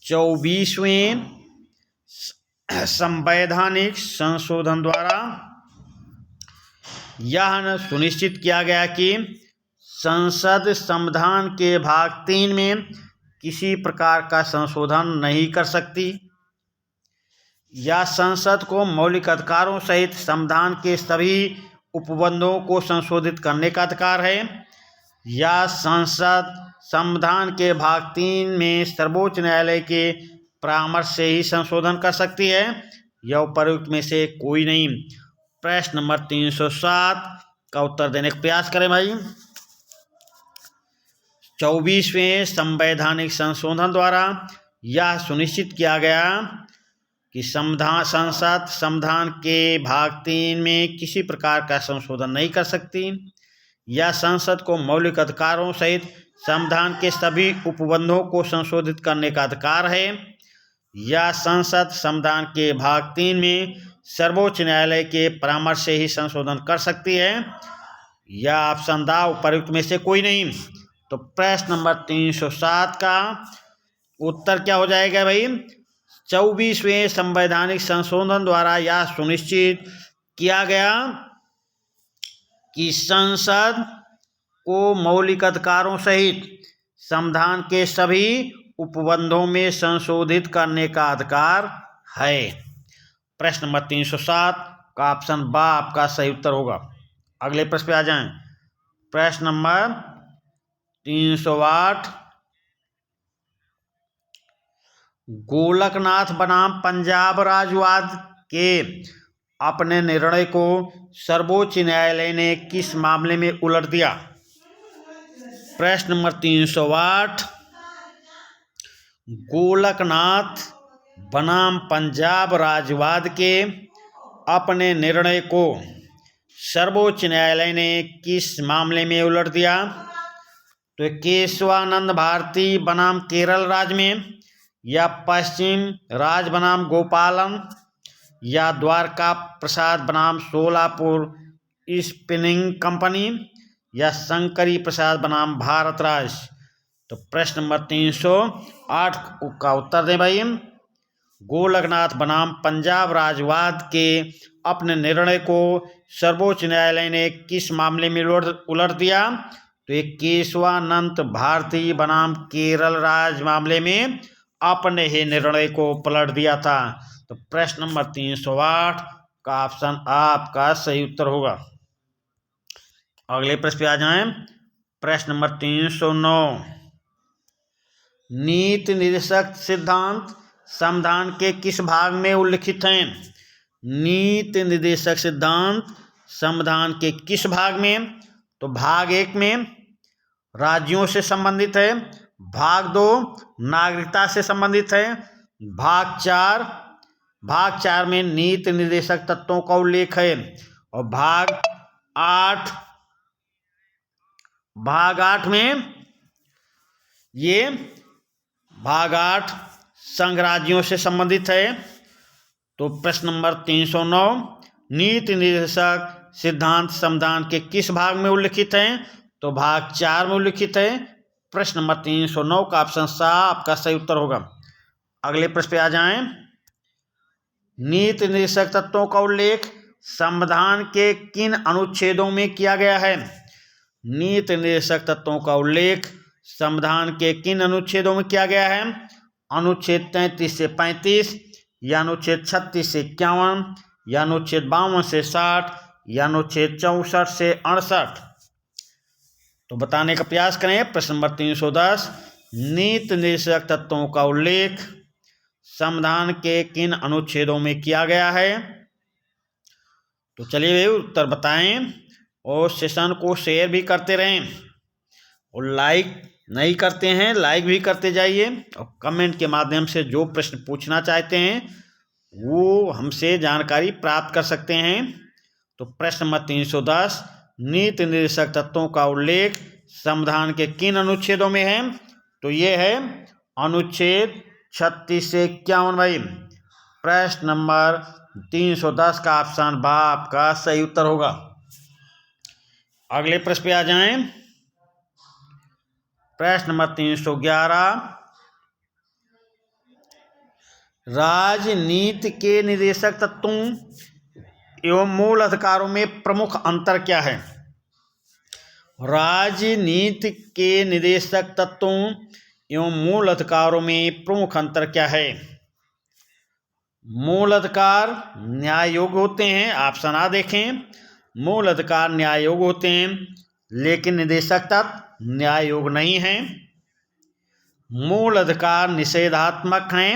Speaker 1: 24वें संवैधानिक संशोधन द्वारा यह सुनिश्चित किया गया कि संसद संविधान के भाग 3 में किसी प्रकार का संशोधन नहीं कर सकती, या संसद को मौलिक अधिकारों सहित संविधान के सभी उपबंधों को संशोधित करने का अधिकार है, या संसद संविधान के भाग 3 में सर्वोच्च न्यायालय के परामर्श से ही संशोधन कर सकती है, या उपरोक्त में से कोई नहीं। प्रश्न नंबर 307 का उत्तर देने का प्रयास करें भाई। 24वें संवैधानिक संशोधन द्वारा यह सुनिश्चित किया गया कि संसद संविधान के भाग 3 में किसी प्रकार का संशोधन नहीं कर सकती, या संसद को मौलिक अधिकारों सहित संविधान के सभी उपबंधों को संशोधित करने का अधिकार है, या संसद संविधान के भाग 3 में सर्वोच्च न्यायालय के परामर्श से ही संशोधन कर सकती है, या ऑप्शन दा उपरोक्त में से कोई नहीं। तो प्रश्न नंबर 307 का उत्तर क्या हो जाएगा भाई? 24वें संवैधानिक संशोधन द्वारा यह सुनिश्चित किया गया कि संसद को मौलिक अधिकारों सहित संविधान के सभी उपबंधों में संशोधित करने का अधिकार है। प्रश्न नंबर 307 का ऑप्शन बा आपका सही उत्तर होगा। अगले प्रश्न पे आ जाएं। प्रश्न नंबर 308, गोलकनाथ बनाम पंजाब राजवाद के अपने निर्णय को सर्वोच्च न्यायालय ने किस मामले में उलट दिया? प्रश्न नंबर 308, गोलकनाथ बनाम पंजाब राजवाद के अपने निर्णय को सर्वोच्च न्यायालय ने किस मामले में उलट दिया? तो केशवानंद भारती बनाम केरल राज्य में, या पश्चिम राज बनाम गोपालन, या द्वारका प्रसाद बनाम सोलापुर स्पिनिंग कंपनी, या शंकरी प्रसाद बनाम भारत राज्य। तो प्रश्न नंबर 308 का उत्तर दें भाई। गोलकनाथ बनाम पंजाब राजवाद के अपने निर्णय को सर्वोच्च न्यायालय ने किस मामले में उलट दिया? तो ये केशवानंद भारती बनाम केरल राज्य मामले में अपने ही निर्णय को पलट दिया था। तो प्रश्न नंबर 308 का ऑप्शन आपका सही उत्तर होगा। अगले प्रश्न पे आ जाएं। प्रश्न नंबर 309, नीति निर्देशक सिद्धांत संविधान के किस भाग में उल्लिखित हैं? नीति निर्देशक सिद्धांत संविधान के किस भाग में? तो भाग 1 में राज्यों से संबंधित है, भाग 2 नागरिकता से संबंधित है। भाग चार में नीति निर्देशक तत्वों का उल्लेख है। और भाग 8 में ये भाग 8 संघ राज्यों से संबंधित है। तो प्रश्न नंबर 309 नीति निर्देशक सिद्धांत संविधान के किस भाग में उल्लिखित हैं? तो भाग 4 में उल्लिखित है। प्रश्न नंबर 309 का ऑप्शन सा आपका सही उत्तर होगा। अगले प्रश्न पे आ जाएं। नीति निर्देशक तत्वों का उल्लेख संविधान के किन अनुच्छेदों में किया गया है? नीति निर्देशक तत्वों का उल्लेख संविधान के किन अनुच्छेदों में किया गया है? अनुच्छेद 33 से 35 या अनुच्छेद 36 से 51 या अनुच्छेद 52 से 60 या अनुच्छेद 64 से 68। तो बताने का प्रयास करें। प्रश्न नंबर 310 नीति निर्देशक तत्वों का उल्लेख संविधान के किन अनुच्छेदों में किया गया है? तो चलिए उत्तर बताएं और सेशन को शेयर भी करते रहें और लाइक नहीं करते हैं लाइक भी करते जाइए और कमेंट के माध्यम से जो प्रश्न पूछना चाहते हैं वो हमसे जानकारी प्राप्त कर सकते हैं। तो प्रश्न नंबर 310 नीति निर्देशक तत्वों का उल्लेख संविधान के किन अनुच्छेदों में है? तो ये है अनुच्छेद 36 से 51 भाई। प्रश्न नंबर 310 का ऑप्शन बा आपका सही उत्तर होगा। अगले प्रश्न पे आ जाएं। प्रश्न नंबर 311 राजनीति के निर्देशक तत्वों एवं मूल अधिकारों में प्रमुख अंतर क्या है? राजनीति के निर्देशक तत्वों एवं मूल अधिकारों में प्रमुख अंतर क्या है? मूल अधिकार न्याय योग्य होते हैं। ऑप्शन आ देखें। मूल अधिकार न्याय योग्य होते हैं लेकिन निर्देशक तत्व न्याय योग्य नहीं हैं। मूल अधिकार निषेधात्मक हैं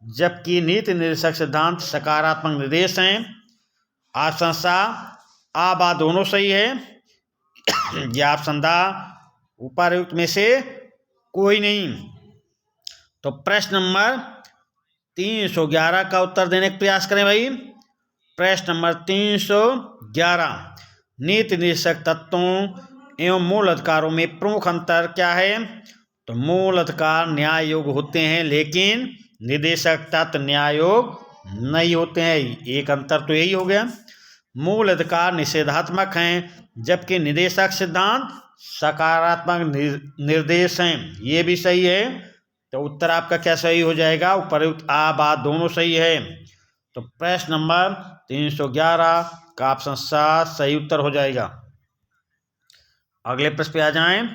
Speaker 1: जबकि नीति निर्देशक सिद्धांत सकारात्मक निर्देश हैं। ऑप्शन सा आ बा दोनों सही है या ऑप्शन दा उपर्युक्त में से कोई नहीं। तो प्रश्न नंबर 311 का उत्तर देने का प्रयास करें भाई। प्रश्न नंबर 311 नीति निर्देशक तत्वों एवं मूल अधिकारों में प्रमुख अंतर क्या है? तो मूल अधिकार न्याय योग्य होते हैं लेकिन निर्देशक तत्व न्याय योग्य नहीं होते हैं। एक अंतर तो यही हो गया। मूल अधिकार निषेधात्मक हैं जबकि निर्देशक सिद्धांत सकारात्मक निर्देश हैं। ये भी सही है। तो उत्तर आपका क्या सही हो जाएगा? उपर्युक्त आ बात दोनों सही है। तो प्रश्न नंबर 311 का ऑप्शन सा सही उत्तर हो जाएगा। अगले प्रश्न पे आ जाएं।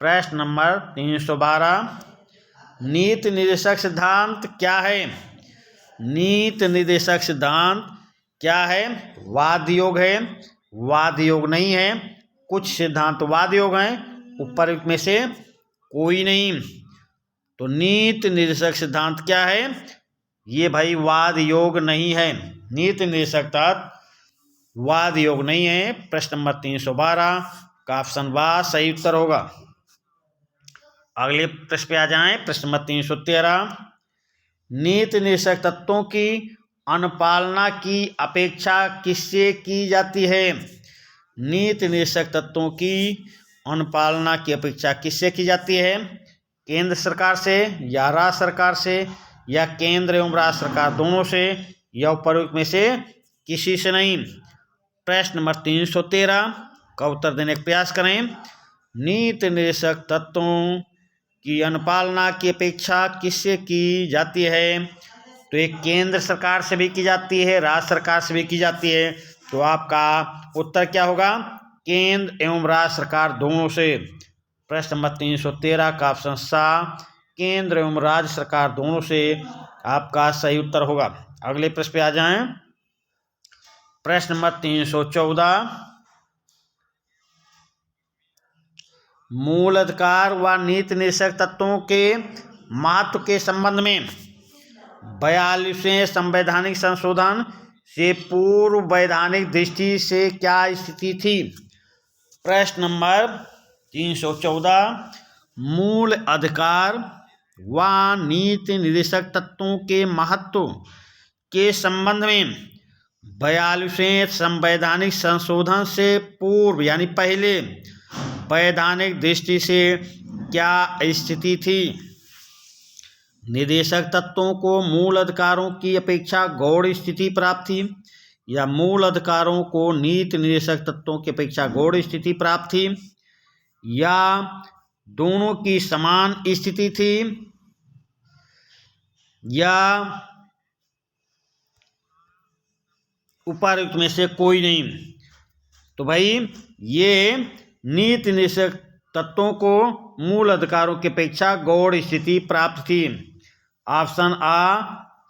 Speaker 1: प्रश्न नंबर 312 नीति निर्देशक सिद्धांत क्या है? नीति निर्देशक सिद्धांत क्या है? वाद योग है, वाद योग नहीं है। कुछ सिद्धांत वाद योग हैं, उपर्युक्त में से कोई नहीं। तो नीति निर्देशक सिद्धांत क्या है? ये भाई वाद योग नहीं है। नीति निर्देशक तत्व वाद योग नहीं है। प्रश्न नंबर 312 का ऑप्शन बा सही उत्तर होगा। अगले प्रश्न पे आ जाएं। प्रश्न नंबर 313 नीति निर्देशक तत्वों की अनुपालना की अपेक्षा किससे की जाती है? नीति निर्देशक तत्वों की अनुपालना की अपेक्षा किससे की जाती है? केंद्र सरकार से या राज्य सरकार से या केंद्र एवं राज्य सरकार दोनों से या उपर्युक्त में से किसी से नहीं। प्रश्न नंबर 313 का उत्तर देने का प्रयास करें। नीति निर्देशक तत्वों की अनुपालना की अपेक्षा किससे की जाती है? तो एक केंद्र सरकार से भी की जाती है, राज्य सरकार से भी की जाती है। तो आपका उत्तर क्या होगा? केंद्र एवं राज्य सरकार दोनों से। प्रश्न नंबर 313 का ऑप्शन सा केंद्र एवं राज्य सरकार दोनों से आपका सही उत्तर होगा। अगले प्रश्न पे आ जाएं। प्रश्न नंबर 314 मूल अधिकार व नीति निर्देशक तत्वों के महत्व के संबंध में 42वें संवैधानिक संशोधन से पूर्व वैधानिक दृष्टि से क्या स्थिति थी? प्रश्न नंबर 314 मूल अधिकार व नीति निर्देशक तत्वों के महत्व के संबंध में 42वें संवैधानिक संशोधन से पूर्व यानी पहले वैधानिक दृष्टि से क्या स्थिति थी? निर्देशक तत्वों को मूल अधिकारों की अपेक्षा गौण स्थिति प्राप्त थी या मूल अधिकारों को नीति निर्देशक तत्वों की अपेक्षा गौण स्थिति प्राप्त थी या दोनों की समान स्थिति थी या उपर्युक्त में से कोई नहीं? तो भाई ये नीति निर्देशक तत्वों को मूल अधिकारों की अपेक्षा गौण स्थिति प्राप्त थी। ऑप्शन आ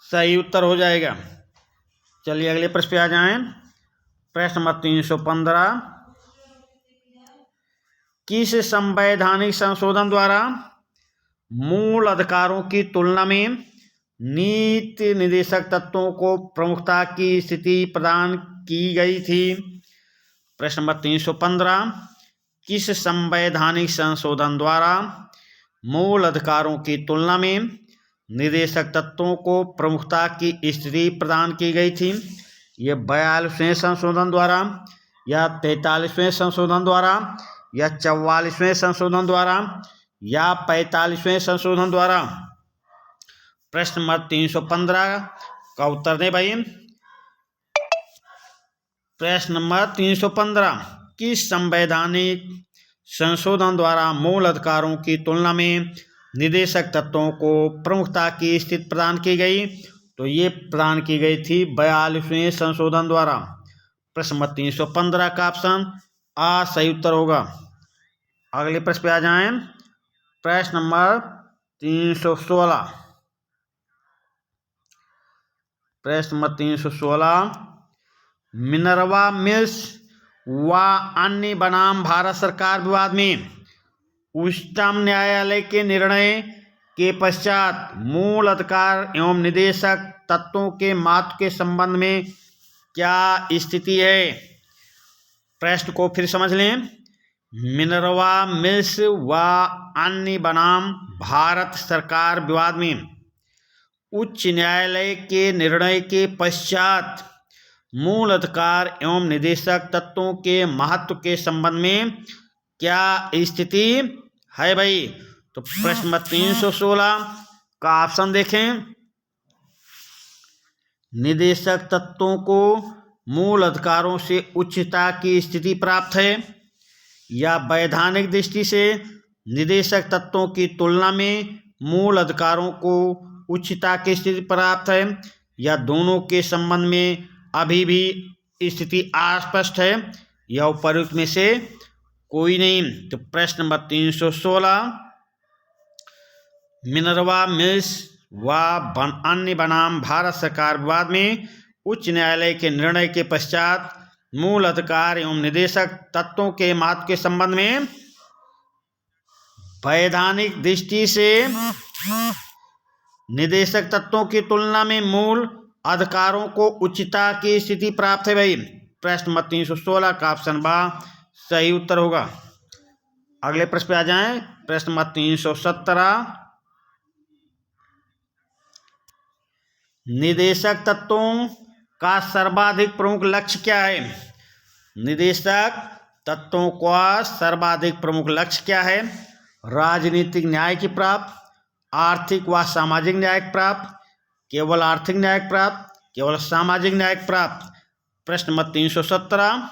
Speaker 1: सही उत्तर हो जाएगा। चलिए अगले प्रश्न पे आ जाएं। प्रश्न नंबर 315, किस संवैधानिक संशोधन द्वारा मूल अधिकारों की तुलना में नीति निर्देशक तत्वों को प्रमुखता की स्थिति प्रदान की गई थी? प्रश्न नंबर 315, किस संवैधानिक संशोधन द्वारा मूल अधिकारों की तुलना में निर्देशक तत्वों को प्रमुखता की स्थिति प्रदान की गई थी? ये 42वें संशोधन द्वारा या 43वें संशोधन द्वारा या 44वें संशोधन द्वारा या 45वें संशोधन द्वारा? प्रश्न नंबर 315 का उत्तर दें भाई। प्रश्न नंबर 315, किस संवैधानिक संशोधन द्वारा मूल अधिकारों की तुलना में निर्देशक तत्वों को प्रमुखता की स्थिति प्रदान की गई? तो ये प्रदान की गई थी 42वें संशोधन द्वारा। प्रश्न नंबर 315 का ऑप्शन आ सही उत्तर होगा। अगले प्रश्न पे आ जाएं। प्रश्न नंबर 316, प्रश्न नंबर 316, मिनर्वा मिल्स व अन्य बनाम भारत सरकार विवाद में उच्चतम न्यायालय के निर्णय के पश्चात मूल अधिकार एवं निर्देशक तत्वों के महत्व के संबंध में क्या स्थिति है? प्रश्न को फिर समझ लें। मिनर्वा मिल्स व अन्य बनाम भारत सरकार विवाद में उच्च न्यायालय के निर्णय के पश्चात मूल अधिकार एवं निर्देशक तत्वों के महत्व के संबंध में क्या स्थिति है भाई? तो प्रश्न नंबर 316 का ऑप्शन देखें। निर्देशक तत्वों को मूल अधिकारों से उच्चता की स्थिति प्राप्त है या वैधानिक दृष्टि से निर्देशक तत्वों की तुलना में मूल अधिकारों को उच्चता की स्थिति प्राप्त है या दोनों के संबंध में अभी भी स्थिति अस्पष्ट है या उपर्युक्त में से कोई नहीं? तो प्रश्न नंबर 316, मिनर्वा मिल्स व अन्य बनाम भारत सरकार विवाद में उच्च न्यायालय के निर्णय के पश्चात मूल अधिकार एवं निर्देशक तत्वों के महत्व के संबंध में वैधानिक दृष्टि से निर्देशक तत्वों की तुलना में मूल अधिकारों को उच्चता की स्थिति प्राप्त है भाई। प्रश्न नंबर 316 का ऑप्शन बा सही उत्तर होगा। अगले प्रश्न पे आ जाएं। प्रश्न नंबर 317, निर्देशक तत्वों का सर्वाधिक प्रमुख लक्ष्य क्या है? निर्देशक तत्वों का सर्वाधिक प्रमुख लक्ष्य क्या है? राजनीतिक न्याय की प्राप्त, आर्थिक व सामाजिक न्याय प्राप्त, केवल आर्थिक न्याय प्राप्त, केवल सामाजिक न्याय प्राप्त? प्रश्न नंबर 317,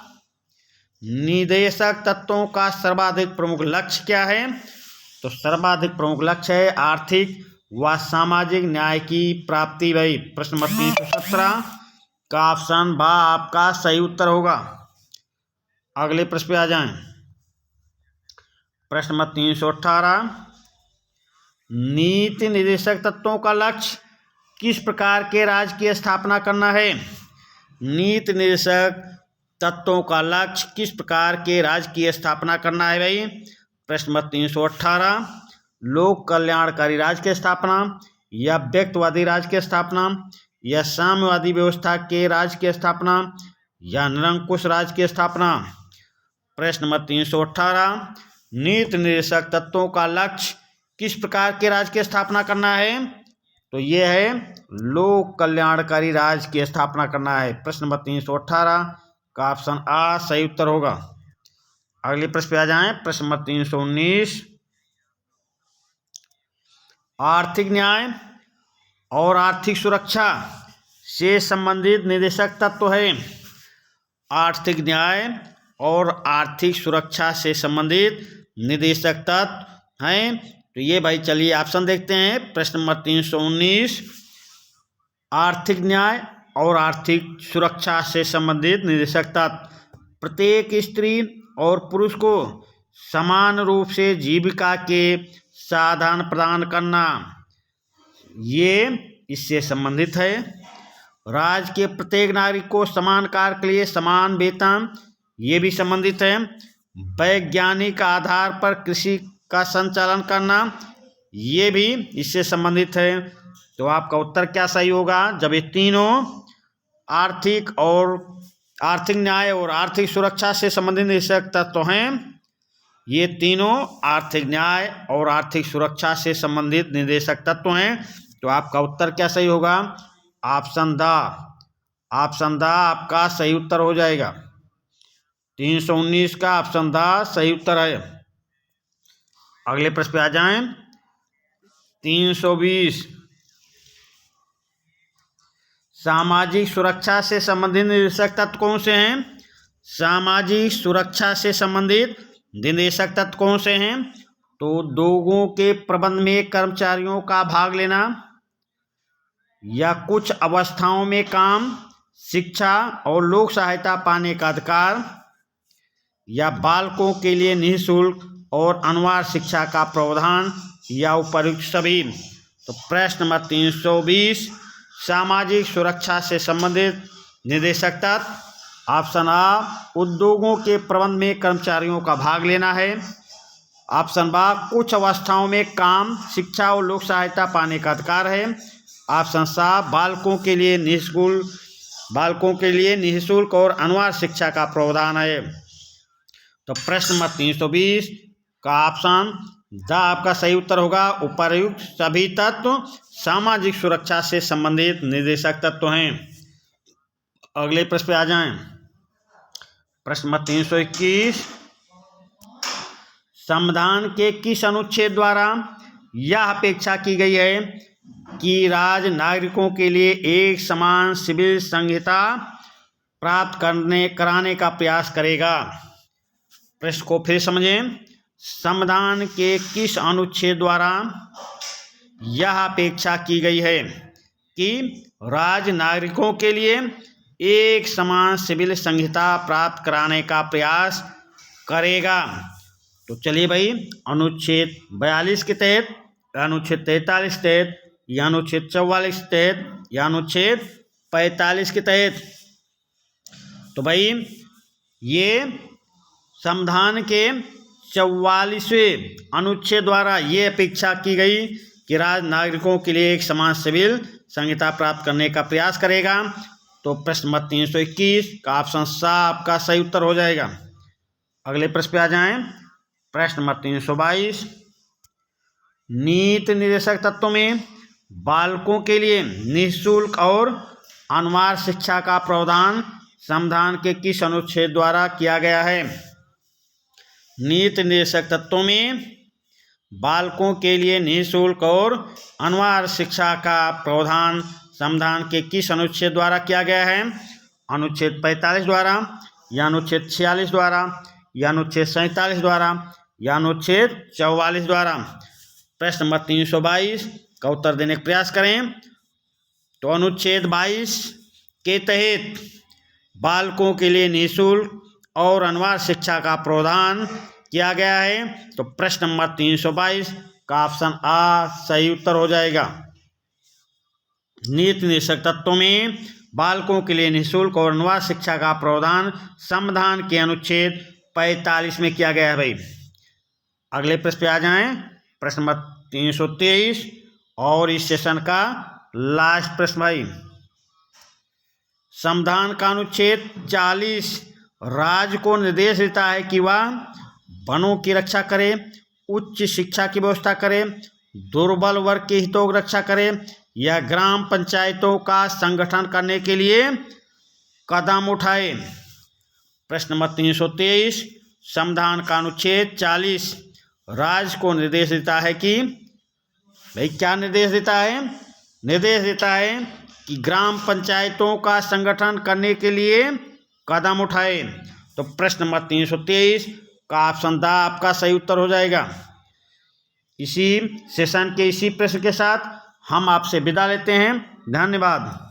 Speaker 1: निर्देशक तत्वों का सर्वाधिक प्रमुख लक्ष्य क्या है? तो सर्वाधिक प्रमुख लक्ष्य है आर्थिक व सामाजिक न्याय की प्राप्ति भाई। प्रश्न नंबर 317 का ऑप्शन बा आपका सही उत्तर होगा। अगले प्रश्न पे आ जाएं। प्रश्न नंबर 318, नीति निर्देशक तत्वों का लक्ष्य किस प्रकार के राज्य की स्थापना करना है? नीति निर्देशक तत्वों का लक्ष्य किस प्रकार के राज्य की स्थापना करना है भाई? प्रश्न नंबर 318, लोक कल्याणकारी राज्य की स्थापना या व्यक्तिवादी राज्य की स्थापना या साम्यवादी व्यवस्था के राज्य की स्थापना या निरंकुश राज्य की स्थापना? प्रश्न नंबर 318, नीति निर्देशक तत्वों का लक्ष्य किस प्रकार के राज्य की स्थापना करना है? तो ये है लोक कल्याणकारी राज्य की स्थापना करना है। प्रश्न नंबर 318 का ऑप्शन आ सही उत्तर होगा। अगले प्रश्न पे आ जाएं। प्रश्न नंबर 319 आर्थिक न्याय और आर्थिक सुरक्षा से संबंधित निर्देशक तत्व है। आर्थिक न्याय और आर्थिक सुरक्षा से संबंधित निर्देशक तत्व हैं। तो ये भाई चलिए ऑप्शन देखते हैं। प्रश्न नंबर 319 आर्थिक न्याय और आर्थिक सुरक्षा से संबंधित निर्देशक तत्व प्रत्येक स्त्री और पुरुष को समान रूप से जीविका के साधन प्रदान करना, ये इससे संबंधित है। राज्य के प्रत्येक नागरिक को समान कार्य के लिए समान वेतन, ये भी संबंधित है। वैज्ञानिक आधार पर कृषि का संचालन करना, ये भी इससे संबंधित है। तो आपका उत्तर क्या सही होगा? जब ये तीनों आर्थिक न्याय और आर्थिक सुरक्षा से संबंधित निर्देशक तत्व हैं, ये तीनों आर्थिक न्याय और आर्थिक सुरक्षा से संबंधित निर्देशक तत्व हैं। तो आपका उत्तर क्या सही होगा? ऑप्शन द आपका सही उत्तर हो जाएगा। 319 का ऑप्शन द सही उत्तर है। अगले प्रश्न पे आ जाएं। 320 सामाजिक सुरक्षा से संबंधित निर्देशक तत्व कौन से हैं? सामाजिक सुरक्षा से संबंधित निर्देशक तत्व कौन से हैं? तो उद्योगों के प्रबंध में कर्मचारियों का भाग लेना, या कुछ अवस्थाओं में काम, शिक्षा और लोक सहायता पाने का अधिकार, या बालकों के लिए निःशुल्क और अनिवार्य शिक्षा का प्रावधान, या उपर्युक्त सभी। तो प्रश्न नंबर 320 सामाजिक सुरक्षा से संबंधित निर्देशक तत्व ऑप्शन आ उद्योगों के प्रबंध में कर्मचारियों का भाग लेना है। ऑप्शन बा कुछ अवस्थाओं में काम, शिक्षा और लोक सहायता पाने का अधिकार है। ऑप्शन सा बालकों के लिए निःशुल्क और अनिवार्य शिक्षा का प्रावधान है। तो प्रश्न नंबर 320 का ऑप्शन द आपका सही उत्तर होगा। उपर्युक्त सभी तत्व सामाजिक सुरक्षा से संबंधित निर्देशक तत्व हैं। अगले प्रश्न पे आ जाएं। प्रश्न नंबर 321 संविधान के किस अनुच्छेद द्वारा यह अपेक्षा की गई है कि राज्य नागरिकों के लिए एक समान सिविल संहिता प्राप्त कराने का प्रयास करेगा? प्रश्न को फिर समझें। संविधान के किस अनुच्छेद द्वारा यह अपेक्षा की गई है कि राज्य नागरिकों के लिए एक समान सिविल संहिता प्राप्त कराने का प्रयास करेगा? तो चलिए भाई, अनुच्छेद 42 के तहत, अनुच्छेद 43 के तहत, या अनुच्छेद 44 के तहत, या अनुच्छेद 45 के तहत। तो भाई ये संविधान के 44वें अनुच्छेद द्वारा ये अपेक्षा की गई कि राज्य नागरिकों के लिए एक समान सिविल संहिता प्राप्त करने का प्रयास करेगा। तो प्रश्न नंबर 321 का ऑप्शन सा आपका सही उत्तर हो जाएगा। अगले प्रश्न पे आ जाएं। प्रश्न नंबर 322 नीति निर्देशक तत्वों में बालकों के लिए निःशुल्क और अनिवार्य शिक्षा का प्रावधान संविधान के किस अनुच्छेद द्वारा किया गया है? नीति निर्देशक तत्वों में बालकों के लिए निःशुल्क और अनिवार्य शिक्षा का प्रावधान संविधान के किस अनुच्छेद द्वारा किया गया है? अनुच्छेद 45 द्वारा, या अनुच्छेद 46 द्वारा, या अनुच्छेद 47 द्वारा, या अनुच्छेद 44 द्वारा। प्रश्न नंबर 322 का उत्तर देने का प्रयास करें। तो अनुच्छेद 22 के तहत बालकों के लिए निःशुल्क और अनिवार्य शिक्षा का प्रावधान किया गया है। तो प्रश्न नंबर 322 का ऑप्शन आ सही उत्तर हो जाएगा। नीति निर्देशक तत्वों में बालकों के लिए निःशुल्क और अनिवार्य शिक्षा का प्रावधान संविधान के अनुच्छेद 45 में किया गया है भाई। अगले प्रश्न पे आ जाएं। प्रश्न नंबर 323 और इस सेशन का लास्ट प्रश्न भाई। संविधान का अनुच्छेद 40 राज्य को निर्देश देता है कि वह वनों की रक्षा करे, उच्च शिक्षा की व्यवस्था करे, दुर्बल वर्ग के हितों की रक्षा करे या ग्राम पंचायतों का संगठन करने के लिए कदम उठाए। प्रश्न नंबर 323, संविधान का अनुच्छेद 40 राज्य को निर्देश देता है कि, भाई क्या निर्देश देता है? निर्देश देता है कि ग्राम पंचायतों का संगठन करने के लिए कदम उठाए। तो प्रश्न नंबर 323 का ऑप्शन द आपका सही उत्तर हो जाएगा। इसी सेशन के इसी प्रश्न के साथ हम आपसे विदा लेते हैं। धन्यवाद।